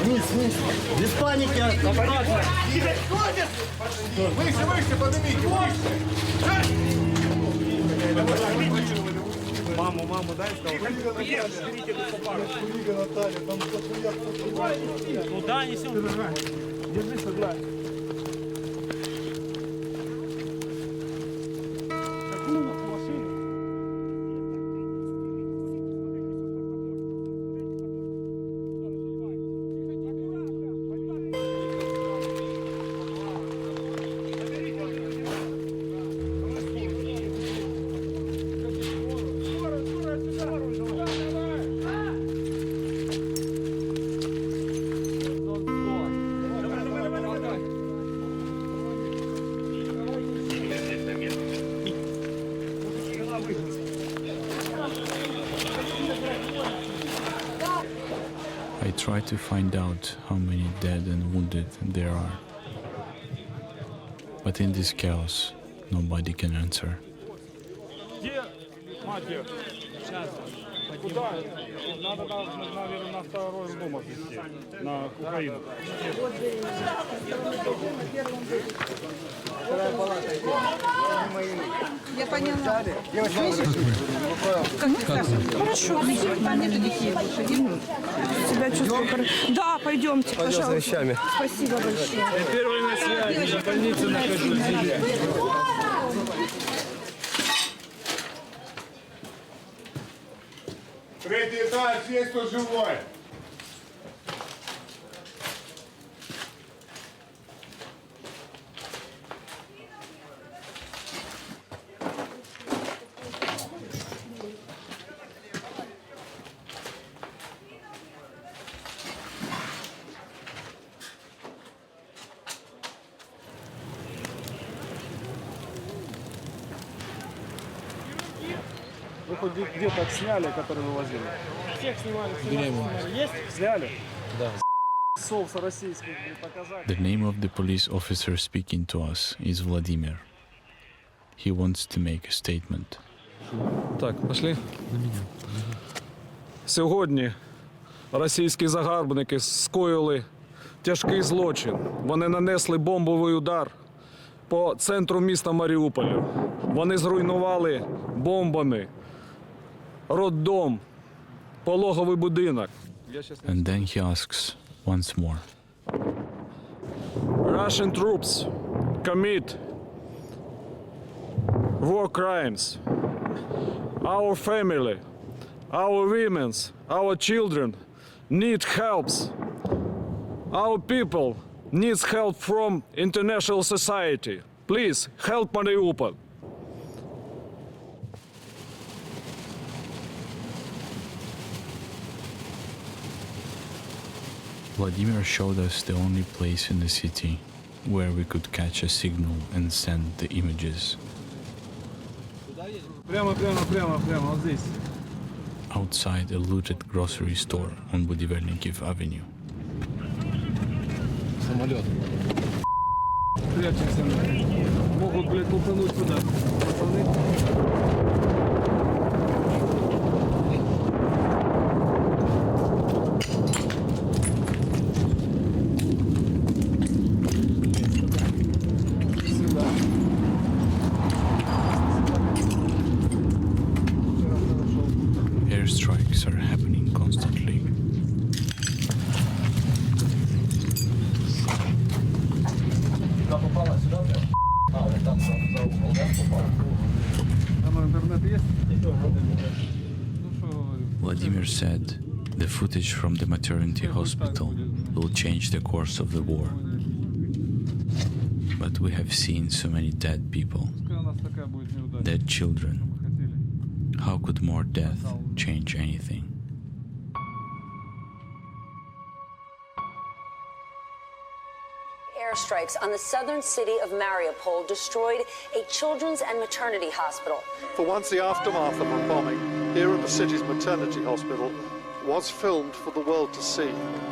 [SPEAKER 9] Вниз. Без паники. Аккуратно. Выше, поднимите.
[SPEAKER 24] Маму, дай Куда несем? Держись, сюда.
[SPEAKER 1] I try to find out how many dead and wounded there are. But in this chaos, nobody can answer.
[SPEAKER 24] Где мать? Куда? Надо, наверное, на второй дом отвезти, на Украину.
[SPEAKER 4] Я поняла. Как ты? Хорошо. Нету детей больше. Себя чувствую хорошо. Да, пойдемте, пожалуйста.
[SPEAKER 11] за вещами.
[SPEAKER 4] Спасибо большое.
[SPEAKER 24] Я первый на связи, в больнице нахожусь.
[SPEAKER 6] Третий этаж, есть кто живой?
[SPEAKER 24] Вы хоть где-то сняли, который вывозили? Всех снимали, Есть? Сняли?
[SPEAKER 5] Да,
[SPEAKER 1] The name of the police officer speaking to us is Vladimir. He wants to make a statement.
[SPEAKER 24] Так, пошли. Сьогодні російські загарбники скоїли тяжкий злочин. Вони нанесли бомбовий удар по центру міста Маріуполя. Вони зруйнували бомбами роддом, пологовий будинок.
[SPEAKER 1] And then he asks once more.
[SPEAKER 24] Russian troops commit war crimes. Our family, our women, our children need helps. Our people needs help from international society. Please help Mariupol.
[SPEAKER 1] Vladimir showed us the only place in the city where we could catch a signal and send the images.
[SPEAKER 24] Прямо, вот здесь.
[SPEAKER 1] Outside a looted grocery store on Budivernikiv Avenue.
[SPEAKER 24] Самолет. Прячемся. Могут, блядь, лупануть сюда. Пацаны.
[SPEAKER 1] Airstrikes are happening constantly. Vladimir said the footage from the maternity hospital will change the course of the war. But we have seen so many dead people, dead children. How could more death change anything?
[SPEAKER 7] Airstrikes on the southern city of Mariupol destroyed a children's and maternity hospital.
[SPEAKER 10] For once, the aftermath of a bombing here at the city's maternity hospital was filmed for the world to see.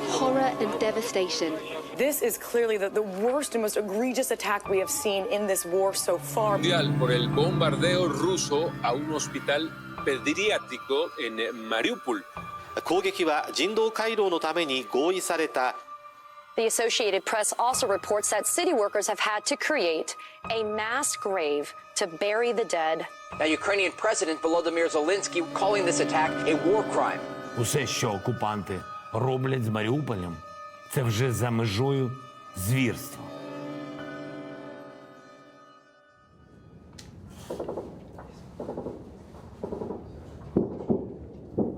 [SPEAKER 16] Horror and devastation.
[SPEAKER 17] This is clearly the worst and most egregious attack we have seen in this war so far.
[SPEAKER 18] Por el bombardeo ruso a un hospital pediátrico en Mariupol.
[SPEAKER 23] 攻撃は人道回廊のために合意された。
[SPEAKER 7] The Associated Press also reports that city workers have had to create a mass grave to bury the dead.
[SPEAKER 27] Now, Ukrainian President Volodymyr Zelensky calling this attack a war crime.
[SPEAKER 28] Усе, що окупанти роблять з Маріуполем, це вже за межою звірства.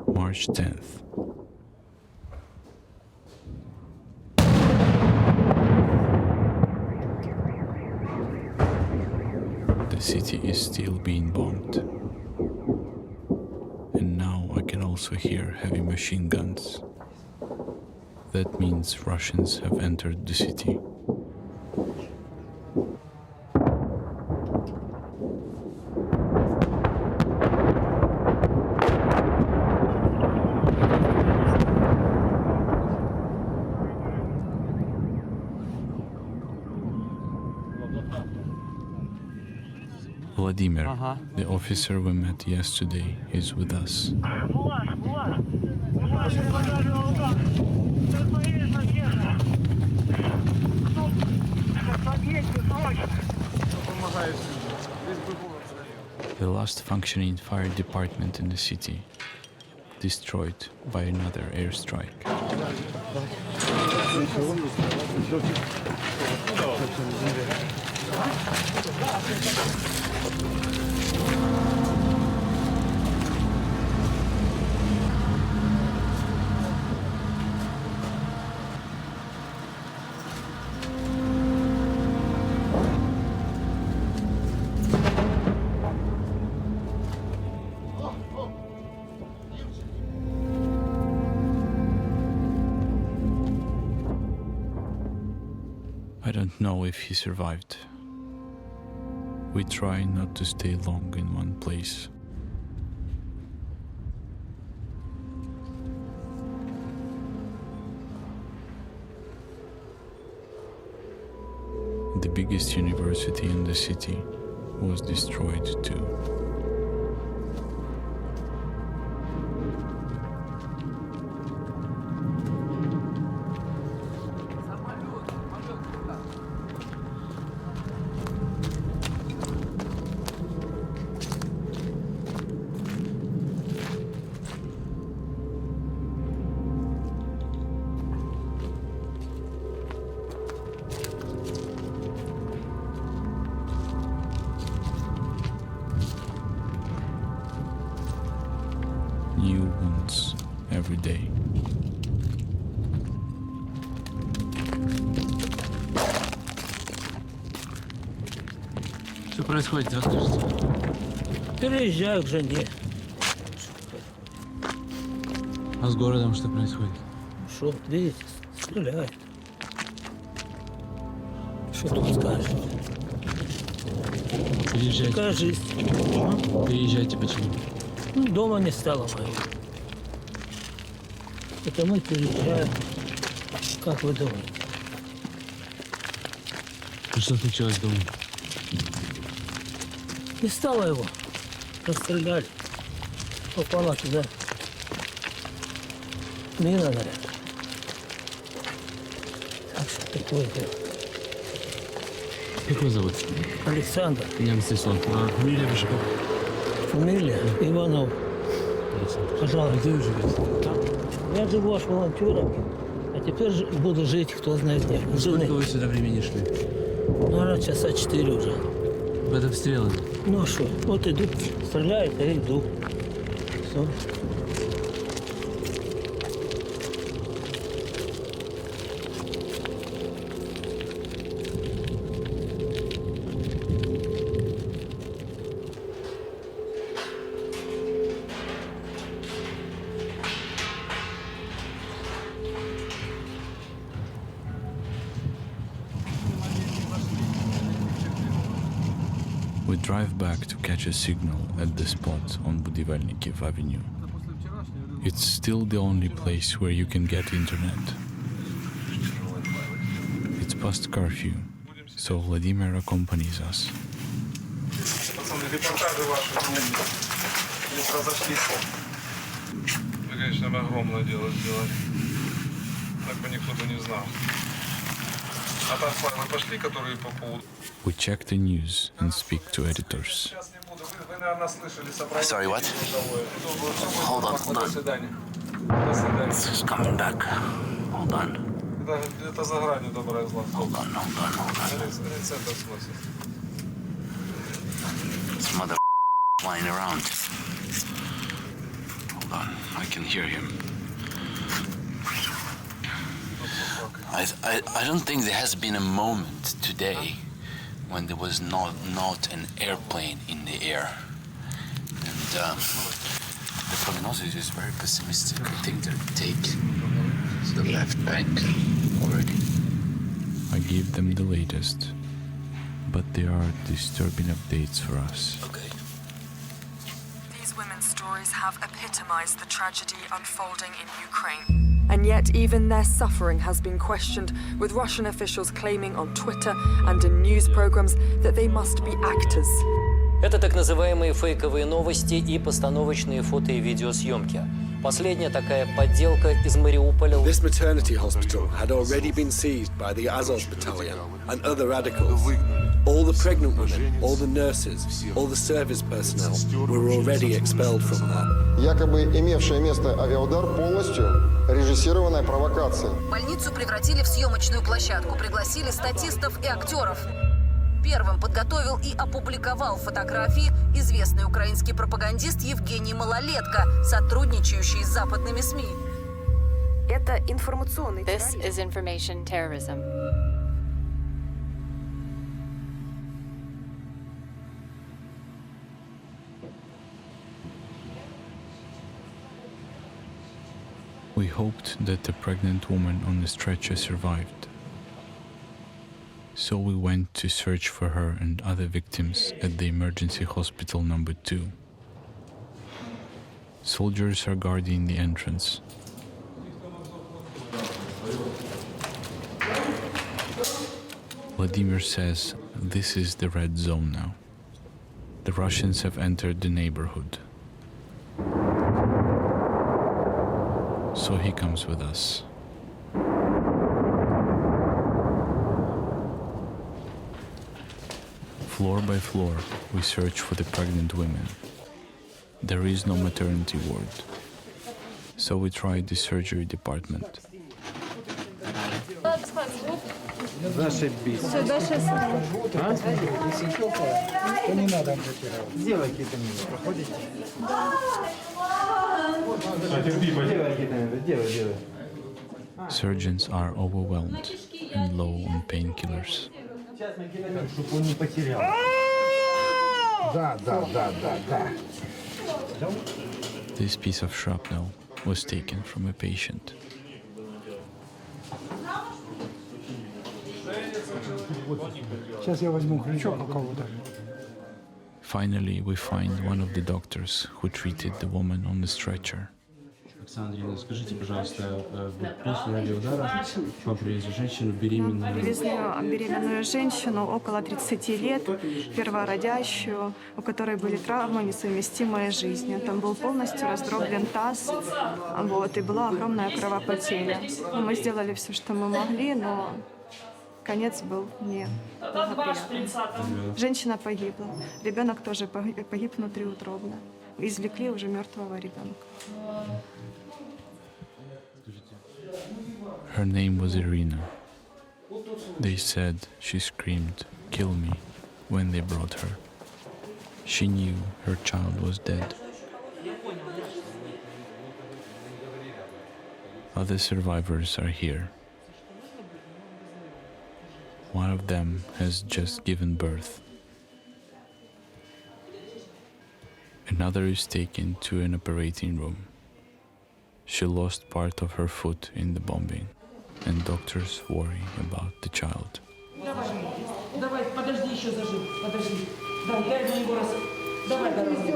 [SPEAKER 1] March 10th. The city is still being bombed. And now I can also hear heavy machine guns. That means Russians have entered the city. Vladimir, the officer we met yesterday, is with us. The last functioning fire department in the city, destroyed by another airstrike. I don't know if he survived. We try not to stay long in one place. The biggest university in the city was destroyed too. New wounds every day.
[SPEAKER 5] Что происходит, расскажите?
[SPEAKER 2] Переезжаю к жене.
[SPEAKER 5] А с городом что происходит?
[SPEAKER 2] Что, видите, стреляют. Что тут скажешь?
[SPEAKER 5] Переезжайте.
[SPEAKER 2] Такая жизнь.
[SPEAKER 5] Переезжайте почему?
[SPEAKER 2] Ну, дома не стало моего. Это мы переезжаем. Как вы думаете?
[SPEAKER 5] Что случилось дома?
[SPEAKER 2] Не стало его. Расстреляли. Попала туда. Мина, наверное. Так что такое дело.
[SPEAKER 5] Как его зовут?
[SPEAKER 2] Александр.
[SPEAKER 5] Меня Мстислав. А фамилия ваша как?
[SPEAKER 2] Фамилия Иванов. Пожалуйста.
[SPEAKER 5] Где вы живете?
[SPEAKER 2] Я живу аж волонтером, а теперь буду жить, кто знает где.
[SPEAKER 5] Сколько вы сюда времени шли?
[SPEAKER 2] Наверное, часа 4 уже.
[SPEAKER 5] Под обстрелами?
[SPEAKER 2] Ну а что, вот идут, стреляют, а я иду. Все.
[SPEAKER 1] We drive back to catch a signal at the spot on Budivelnikiv Avenue. It's still the only place where you can get internet. It's past curfew, so Vladimir accompanies us.
[SPEAKER 3] Репортажи ваши не разошлись. Вы, конечно, огромное дело сделали. Так бы никто бы не знал. А там файлы пошли, которые по поводу...
[SPEAKER 1] We check the news and speak to editors.
[SPEAKER 3] Вы, наверное, слышали собрание...
[SPEAKER 8] Sorry, what? Hold on.
[SPEAKER 3] До свидания. До свидания.
[SPEAKER 8] It's coming back. Hold on.
[SPEAKER 3] Это за гранью добра и зла.
[SPEAKER 8] Hold on.
[SPEAKER 3] Рецептор сносит.
[SPEAKER 8] This mother flying around. Hold on, I can hear him. I don't think there has been a moment today when there was not an airplane in the air. And the prognosis is very pessimistic. I think they'll take the left bank already.
[SPEAKER 1] I give them the latest, but there are disturbing updates for us.
[SPEAKER 13] These women's stories have epitomized the tragedy unfolding in Ukraine. And yet even their suffering has been questioned, with Russian officials claiming on Twitter and in news programs that they must be actors.
[SPEAKER 14] Это так называемые фейковые новости и постановочные фото- и видеосъемки. Последняя такая подделка из Мариуполя.
[SPEAKER 15] This maternity hospital had already been seized by the Azov battalion and other radicals. All the pregnant women, all the nurses, all the service personnel were already expelled from there.
[SPEAKER 19] Якобы имевшая место авиаудар полностью режиссированная провокация.
[SPEAKER 21] Больницу превратили в съемочную площадку, пригласили статистов и актеров. Первым подготовил и опубликовал фотографии известный украинский пропагандист Евгений Малолетко, сотрудничающий с западными СМИ.
[SPEAKER 13] Это информационный
[SPEAKER 29] This is information terrorism.
[SPEAKER 1] We hoped that the pregnant woman on the stretcher survived. So we went to search for her and other victims at the emergency hospital number 2. Soldiers are guarding the entrance. Vladimir says this is the red zone now. The Russians have entered the neighborhood. So he comes with us. Floor by floor, we search for the pregnant women. There is no maternity ward. So we tried the surgery department.
[SPEAKER 4] Зашибись.
[SPEAKER 6] Сюда сейчас.
[SPEAKER 4] Не надо сделайте это мне. Проходите. Делай.
[SPEAKER 1] Surgeons are overwhelmed and low on painkillers.
[SPEAKER 4] Чтобы он не потерял. Да.
[SPEAKER 1] This piece of shrapnel was taken from a patient.
[SPEAKER 4] Сейчас я возьму крючок у кого-то.
[SPEAKER 1] Finally, we find one of the doctors who treated the woman on the stretcher.
[SPEAKER 5] Александра, скажите, пожалуйста, после авиаудара вам привезли женщину беременную?
[SPEAKER 6] Привезли беременную женщину около 30 лет, первородящую, у которой были травмы, несовместимые с жизнью. Там был полностью раздроблен таз, и была огромная кровопотеря. Мы сделали все, что мы могли, но конец был не благоприятный. Женщина погибла. Ребенок тоже погиб внутриутробно. Извлекли уже мертвого ребенка.
[SPEAKER 1] Her name was Irina. They said she screamed, "Kill me," when they brought her. She knew her child was dead. Other survivors are here. One of them has just given birth. Another is taken to an operating room. She lost part of her foot in the bombing, and doctors worry about the child.
[SPEAKER 24] Давай, подожди, еще зажим, подожди. Дай мне его раз. Давай, давай, ножки.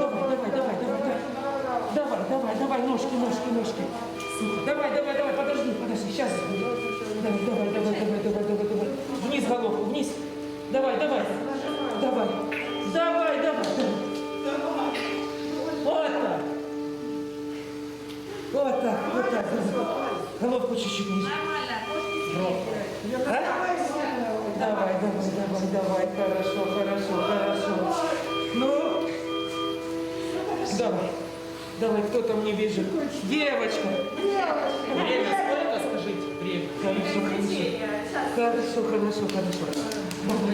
[SPEAKER 24] Давай, подожди, сейчас. Давай. Вниз головку, вниз. Давай. Вот так. Головку чуть-чуть вниз. Давай, хорошо. Ну, давай, кто там не бежит? Девочка! Время сколько, скажите? Время. Хорошо. Давай.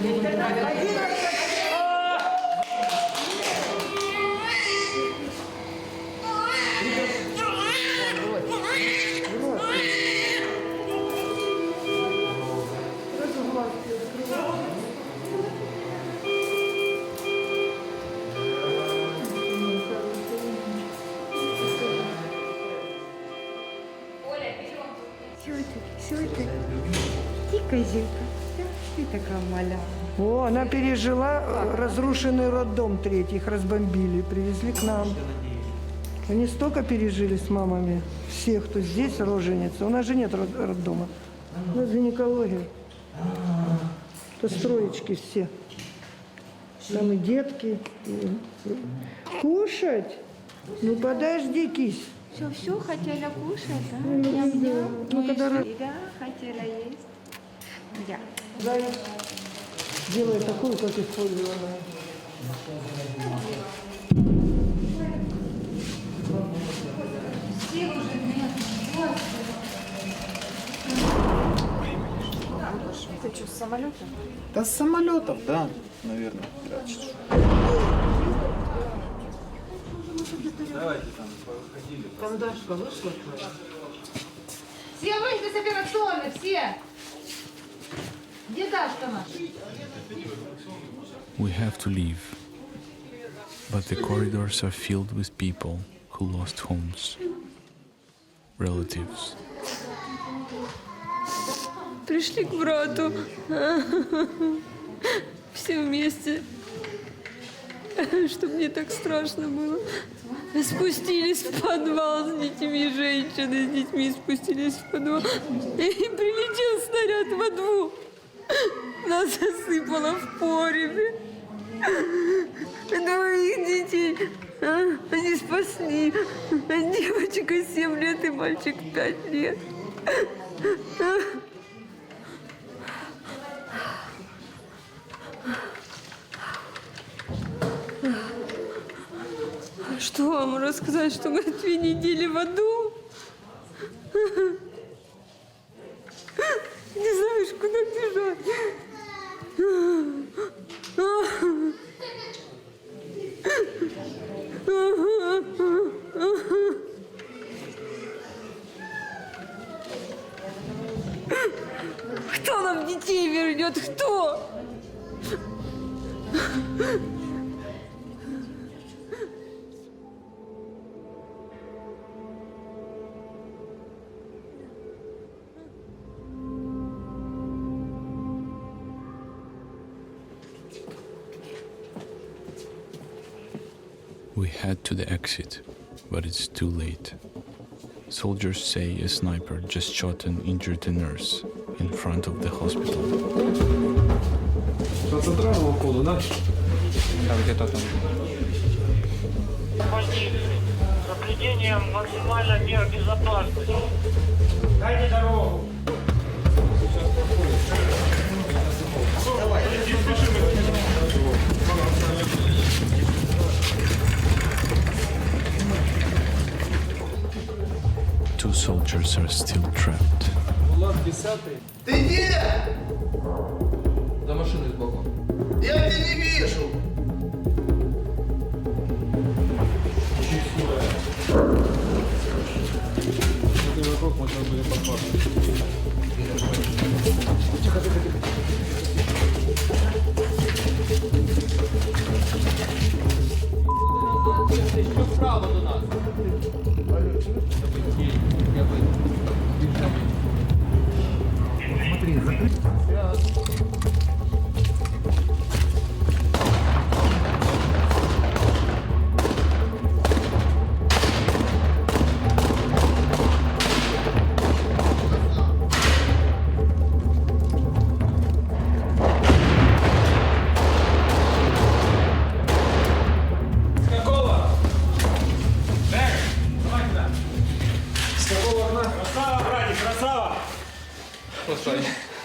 [SPEAKER 6] Ты такая маля.
[SPEAKER 4] О, она пережила разрушенный роддом третий, их разбомбили, привезли к нам. Они столько пережили с мамами, все, кто здесь роженица. У нас же нет роддома. У нас гинекология. Это строечки все. Там и детки. Кушать? Ну подожди, кись.
[SPEAKER 6] Все хотели кушать, да?
[SPEAKER 4] Ну, когда...
[SPEAKER 6] Да, хотела есть. Да.
[SPEAKER 4] Делай такую, как использованную.
[SPEAKER 6] Ты что, с самолета?
[SPEAKER 9] Да с самолетов, да, наверное, прячешь. Давайте там походили.
[SPEAKER 6] Там Дашка вышла.
[SPEAKER 11] Все вышли с операционной, все! Где Дашка наша?
[SPEAKER 1] We have to leave, but the corridors are filled with people who lost homes, relatives.
[SPEAKER 6] Пришли к брату. Все вместе. Чтобы мне так страшно было. Спустились в подвал с детьми, женщины с детьми спустились в подвал. И прилетел снаряд во двор.
[SPEAKER 13] Нас засыпало в погребе. Двоих детей они спасли. Девочка 7 лет и мальчик 5 лет. Что вам рассказать, что мы 2 недели в аду? Не знаешь, куда бежать. Кто нам детей вернет? Кто?
[SPEAKER 1] We head to the exit, but it's too late. Soldiers say a sniper just shot and injured a nurse in front of the hospital.
[SPEAKER 3] По центральному входу, да?
[SPEAKER 24] Да, где-то там.
[SPEAKER 10] Соблюдением максимальных мер безопасности. Дайте дорогу. Давай,
[SPEAKER 1] Two soldiers are still trapped.
[SPEAKER 12] Ты где?
[SPEAKER 24] За машиной сбоку.
[SPEAKER 12] Я тебя не вижу.
[SPEAKER 3] Ты вокруг можно были подпасывать. Тихо, тихо, тихо.
[SPEAKER 24] Еще вправо до нас.
[SPEAKER 12] Смотри, закрыть.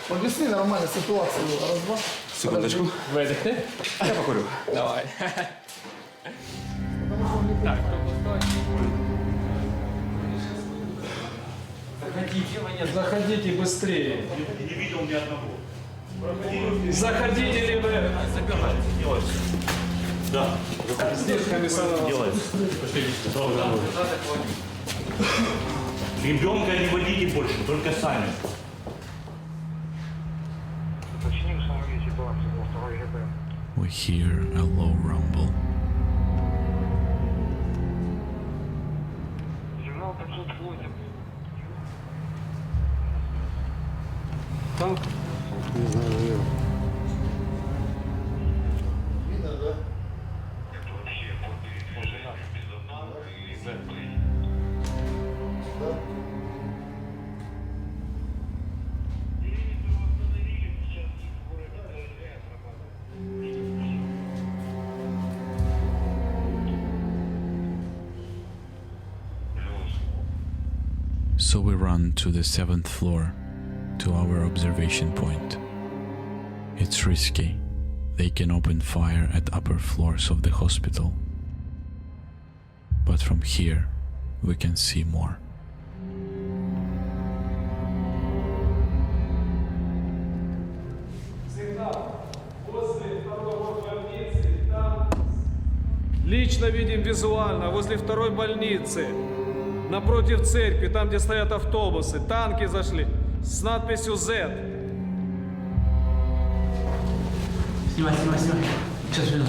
[SPEAKER 12] Объясни нормально ситуацию. Раз-два.
[SPEAKER 3] Секундочку.
[SPEAKER 24] Выдохни.
[SPEAKER 3] Я покурю.
[SPEAKER 24] Давай. Так, кто пустой? Заходите, заходите быстрее.
[SPEAKER 28] Не видел ни одного.
[SPEAKER 24] Заходите, ребята.
[SPEAKER 28] Забирайте. Делайте. Да.
[SPEAKER 24] Здесь комиссар.
[SPEAKER 28] Делайте. Ребенка не водите больше, только сами.
[SPEAKER 1] We hear a low rumble.
[SPEAKER 3] Танк?
[SPEAKER 12] Не знаю, наверное. Видно, да?
[SPEAKER 1] So we run to the 7th floor, to our observation point. It's risky. They can open fire at upper floors of the hospital. But from here, we can see more.
[SPEAKER 24] Лично видим визуально возле 2-й больницы. Напротив церкви, там, где стоят автобусы, танки зашли с надписью Z.
[SPEAKER 5] Снимай. Сейчас верну.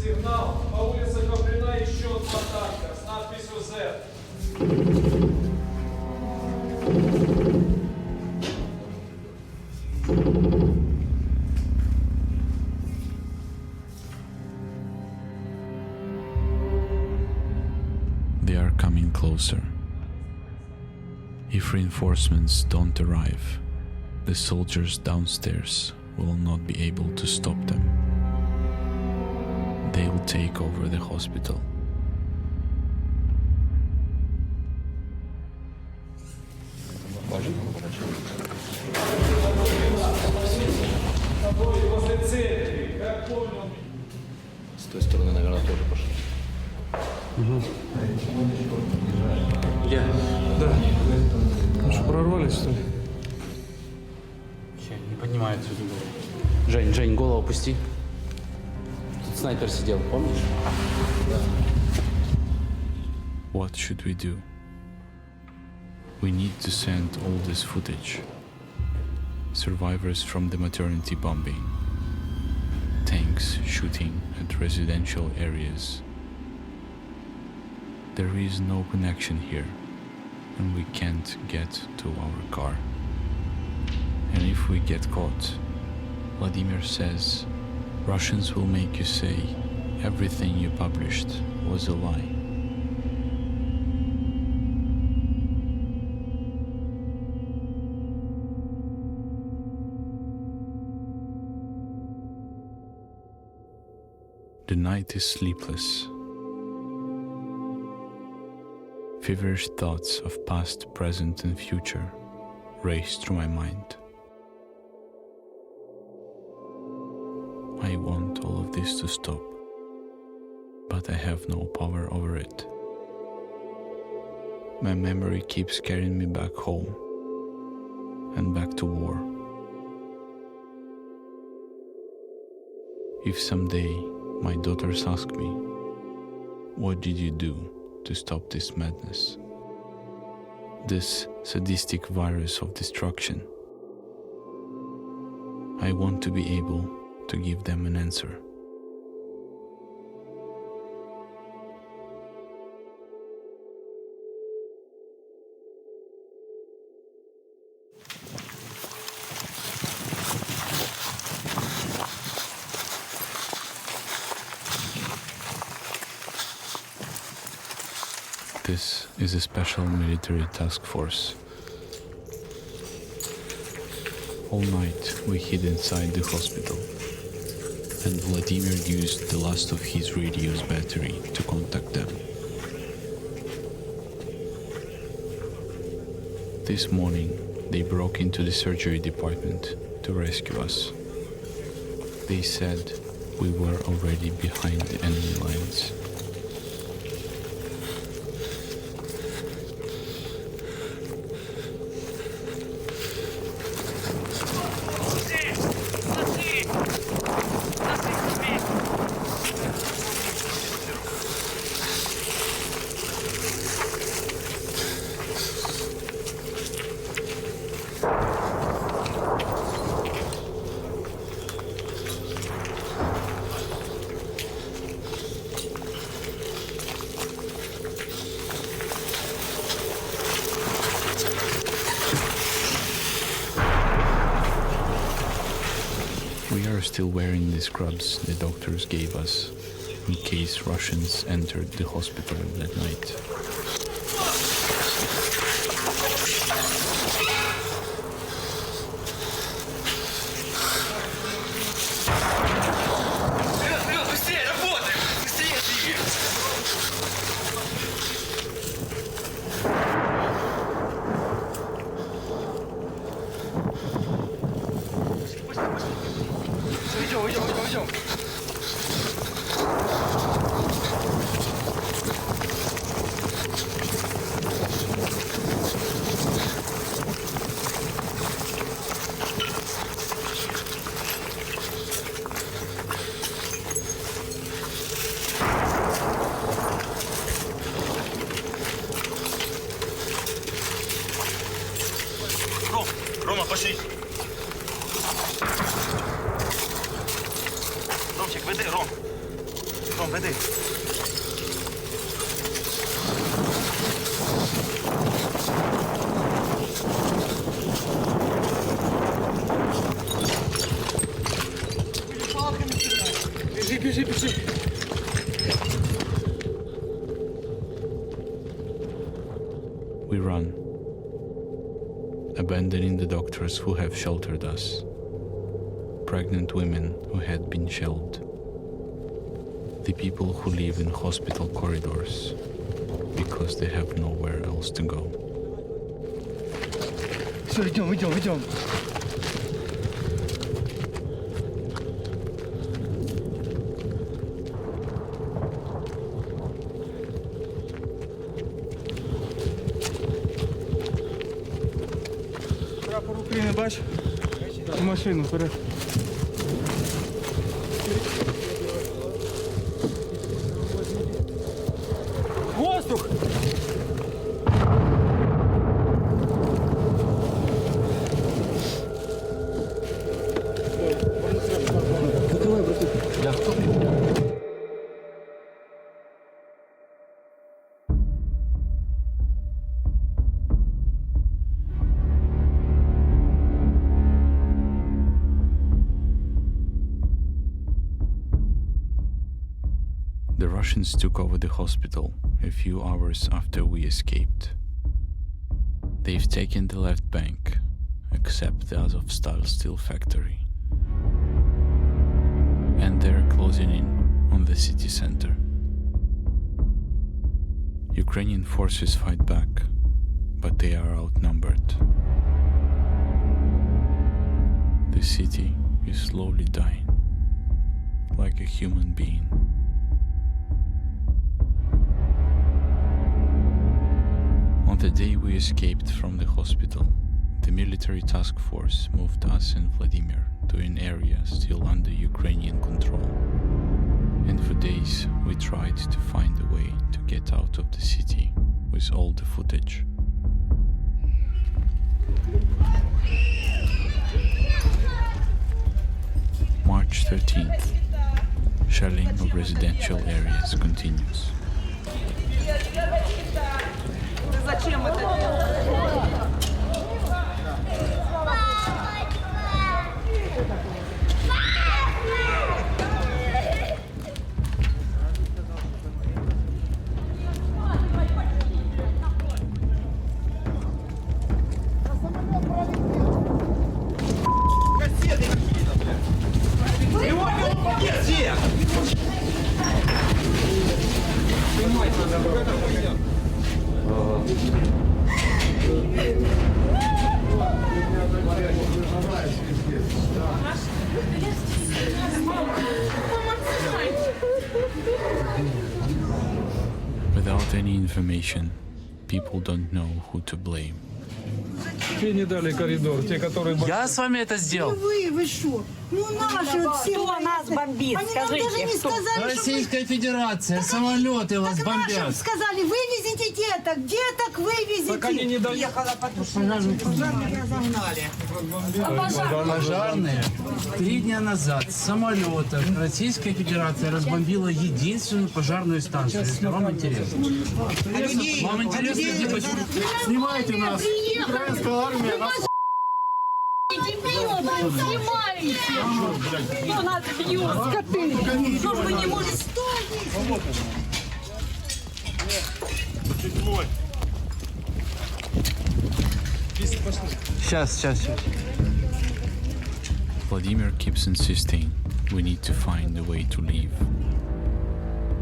[SPEAKER 24] Сигнал. По улице Коврина еще два танка с надписью Z.
[SPEAKER 1] They are coming closer. If reinforcements don't arrive, the soldiers downstairs will not be able to stop them. They'll take over the hospital.
[SPEAKER 12] С той стороны, наверное, тоже пошли.
[SPEAKER 5] Где?
[SPEAKER 3] Да. Ну что, прорвались, что ли?
[SPEAKER 5] Не поднимает всю эту голову. Жень, голову опусти. Тут снайпер сидел, помнишь?
[SPEAKER 1] What should we do? We need to send all this footage. Survivors from the maternity bombing. Tanks shooting at residential areas. There is no connection here, and we can't get to our car. And if we get caught, Vladimir says, Russians will make you say everything you published was a lie. The night is sleepless. Feverish thoughts of past, present, and future race through my mind. I want all of this to stop, but I have no power over it. My memory keeps carrying me back home and back to war. If someday my daughters ask me, what did you do to stop this madness? This sadistic virus of destruction? I want to be able to give them an answer. This is a special military task force. All night we hid inside the hospital, and Vladimir used the last of his radio's battery to contact them. This morning they broke into the surgery department to rescue us. They said we were already behind the enemy lines. We are still wearing the scrubs the doctors gave us in case Russians entered the hospital that night.
[SPEAKER 7] Антон, веди. Біжи, біжи, біжи.
[SPEAKER 1] We run, abandoning the doctors who have sheltered us, pregnant women who had been shelled, the people who live in hospital corridors because they have nowhere else to go.
[SPEAKER 7] Все, идем, идем, идем. Прапор України, бач? У машину, вперед. Воздух! Закрывай, братух. Да.
[SPEAKER 1] The Russians took over the hospital a few hours after we escaped. They've taken the left bank, except the Azovstal steel factory. And they're closing in on the city center. Ukrainian forces fight back, but they are outnumbered. The city is slowly dying, like a human being. On the day we escaped from the hospital, the military task force moved us and Vladimir to an area still under Ukrainian control. And for days we tried to find a way to get out of the city with all the footage. March 13th. Shelling of residential areas continues.
[SPEAKER 16] Зачем это делать?
[SPEAKER 1] Without any information, people don't know who to blame.
[SPEAKER 3] Те не дали коридор, те, которые...
[SPEAKER 5] Я с вами это сделал.
[SPEAKER 11] Вы что? Ну наши вот все...
[SPEAKER 16] Кто нас бомбит?
[SPEAKER 11] Они нам даже не сказали,
[SPEAKER 5] Российская Федерация, самолеты вас
[SPEAKER 11] Так нашим
[SPEAKER 5] бомбят.
[SPEAKER 11] сказали, вывезите деток вывезите.
[SPEAKER 3] Так они не дают.
[SPEAKER 11] Ехала пожарные разогнали.
[SPEAKER 5] Пожарные 3 дня назад с самолета Российская Федерация разбомбила единственную пожарную станцию. Если вам интересно. Вам интересно, где почему? Снимайте нас. Украинская армия нас...
[SPEAKER 16] Снимайте! Кто нас бьет, скоты? Что ж вы не можете?
[SPEAKER 5] Сейчас.
[SPEAKER 1] Vladimir keeps insisting we need to find a way to leave.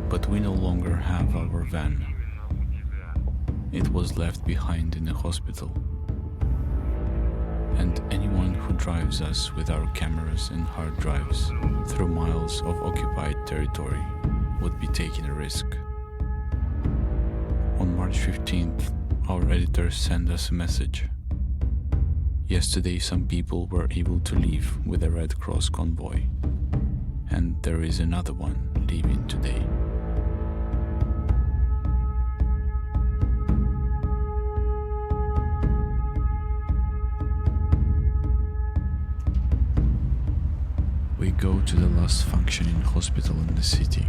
[SPEAKER 1] But we no longer have our van. It was left behind in the hospital. And anyone who drives us with our cameras and hard drives through miles of occupied territory would be taking a risk. On March 15th, our editors sent us a message. Yesterday, some people were able to leave with a Red Cross convoy, and there is another one leaving today. We go to the last functioning hospital in the city.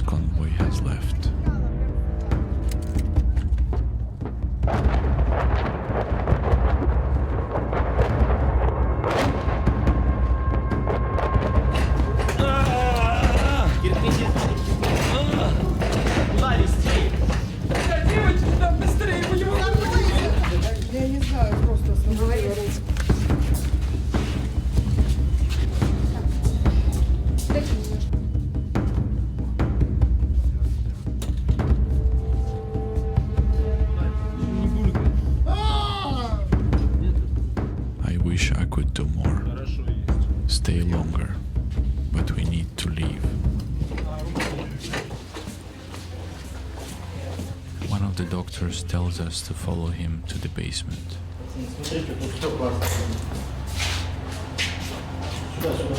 [SPEAKER 1] last convoy has left.
[SPEAKER 4] Я не знаю, просто смотрела.
[SPEAKER 1] I wish I could do more, stay longer, but we need to leave. One of the doctors tells us to follow him to the basement.
[SPEAKER 9] Смотрите, тут все классно. Сюда, сюда.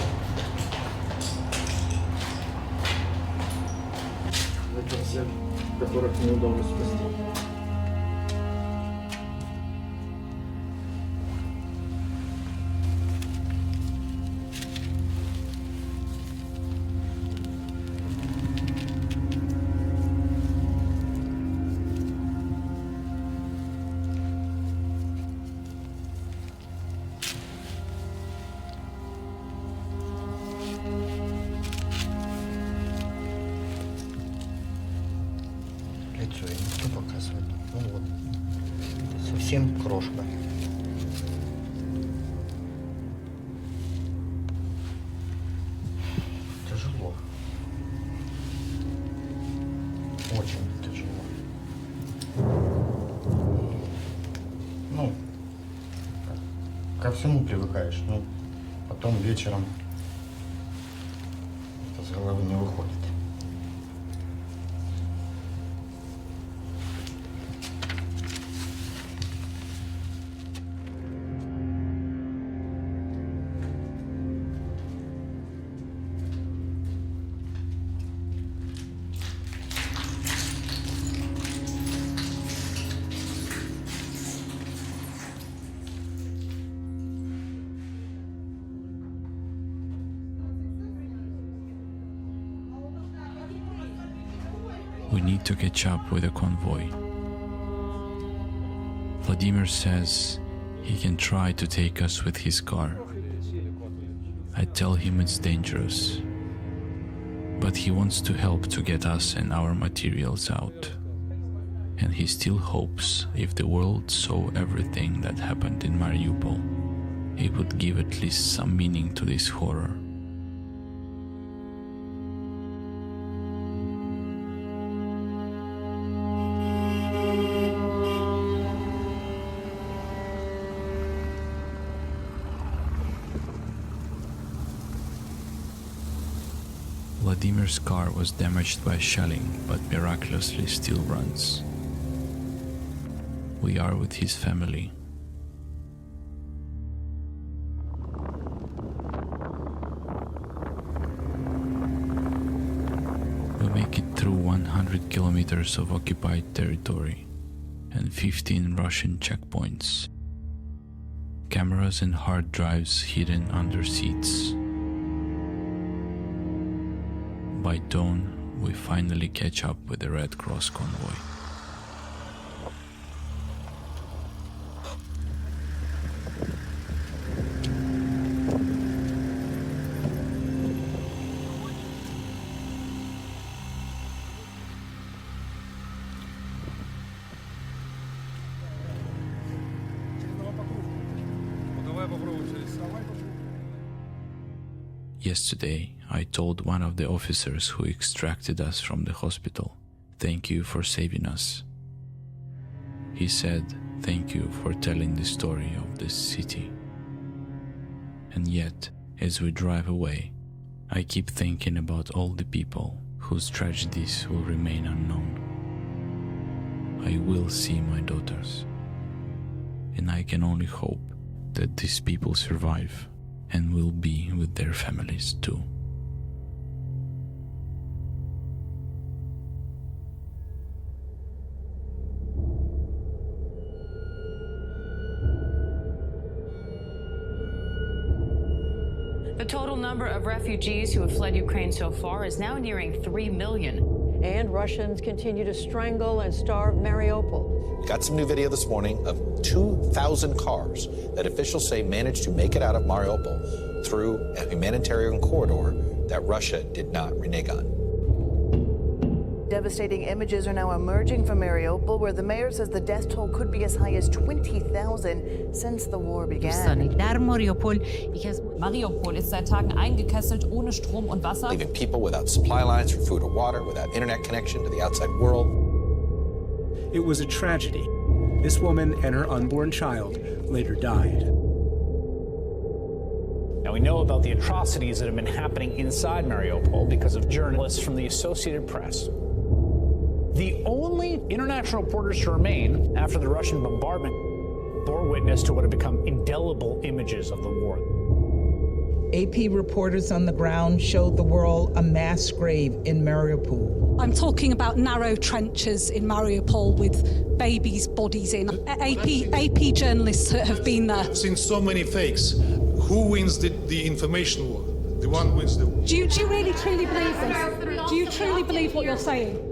[SPEAKER 9] Это все, которых не удалось спасти.
[SPEAKER 2] Лицо я не буду показывать. Ну вот, совсем крошка. Тяжело. Очень тяжело. Ну, ко всему привыкаешь, но потом вечером это с головы не выходит.
[SPEAKER 1] We need to catch up with the convoy. Vladimir says he can try to take us with his car. I tell him it's dangerous, but he wants to help to get us and our materials out. And he still hopes if the world saw everything that happened in Mariupol, it would give at least some meaning to this horror. Vladimir's car was damaged by shelling, but miraculously still runs. We are with his family. We make it through 100 kilometers of occupied territory and 15 Russian checkpoints. Cameras and hard drives hidden under seats. By dawn, we finally catch up with the Red Cross convoy. Yesterday, I told one of the officers who extracted us from the hospital, "Thank you for saving us." He said, "Thank you for telling the story of this city." And yet, as we drive away, I keep thinking about all the people whose tragedies will remain unknown. I will see my daughters, and I can only hope that these people survive and will be with their families too.
[SPEAKER 17] The total number of refugees who have fled Ukraine so far is now nearing 3 million.
[SPEAKER 8] and Russians continue to strangle and starve Mariupol.
[SPEAKER 17] We got some new video this morning of 2,000 cars that officials say managed to make it out of Mariupol through a humanitarian corridor that Russia did not renege on.
[SPEAKER 18] Devastating images are now emerging from Mariupol, where the mayor says the death toll could be as high as 20,000 since the war began.
[SPEAKER 20] Mariupol ist seit Tagen eingekesselt, ohne Strom und Wasser.
[SPEAKER 17] Leaving people without supply lines for food or water, without internet connection to the outside world.
[SPEAKER 22] It was a tragedy. This woman and her unborn child later died.
[SPEAKER 23] Now, we know about the atrocities that have been happening inside Mariupol because of journalists from the Associated Press. The only international reporters to remain after the Russian bombardment bore witness to what have become indelible images of the war.
[SPEAKER 25] AP reporters on the ground showed the world a mass grave in Mariupol.
[SPEAKER 16] I'm talking about narrow trenches in Mariupol with babies' bodies in. AP journalists have been there.
[SPEAKER 3] I've seen so many fakes. Who wins the information war? The one wins the war.
[SPEAKER 16] Do you really truly believe this? Do you truly believe what you're saying?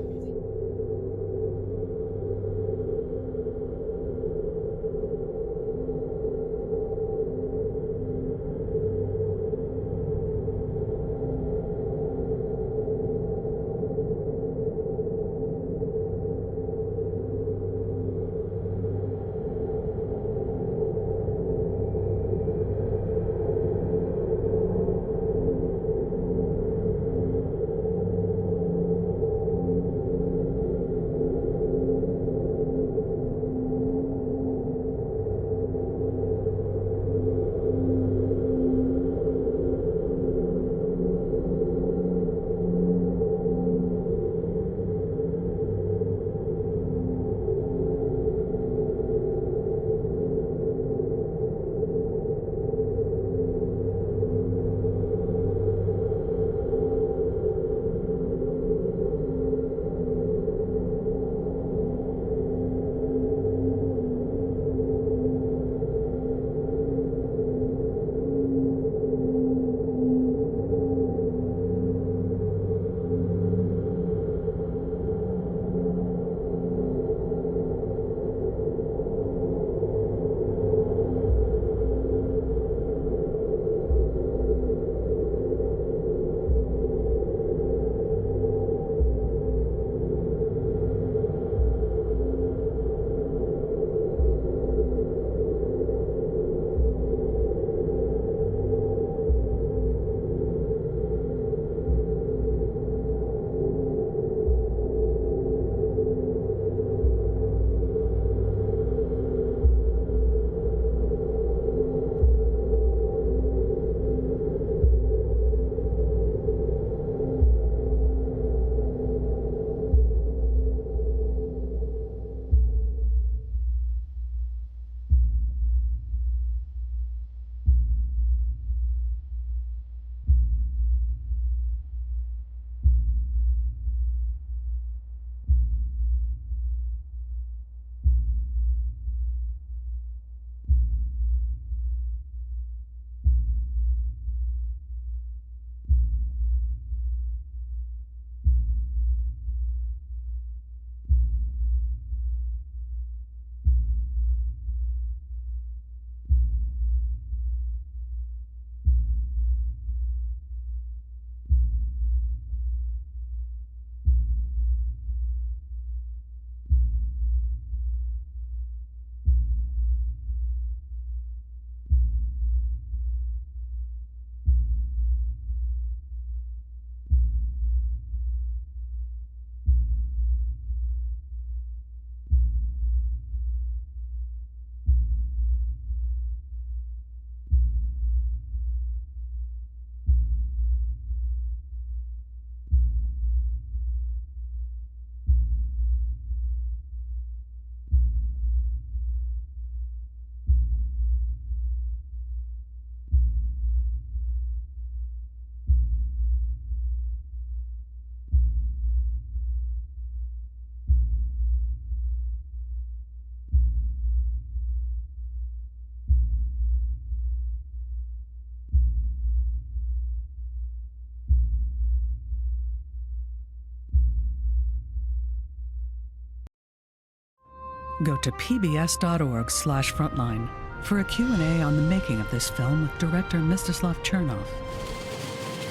[SPEAKER 6] Go to pbs.org/frontline for a Q&A on the making of this film with director Mstislav Chernov.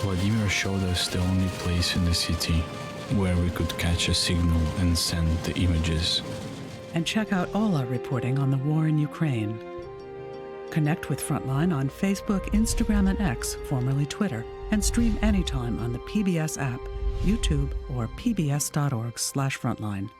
[SPEAKER 1] Vladimir showed us the only place in the city where we could catch a signal and send the images.
[SPEAKER 6] And check out all our reporting on the war in Ukraine. Connect with Frontline on Facebook, Instagram, and X, formerly Twitter, and stream anytime on the PBS app, YouTube, or pbs.org/frontline.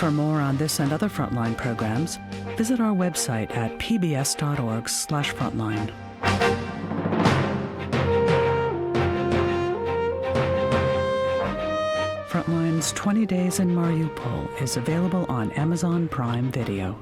[SPEAKER 6] For more on this and other Frontline programs, visit our website at pbs.org/frontline. Frontline's 20 Days in Mariupol is available on Amazon Prime Video.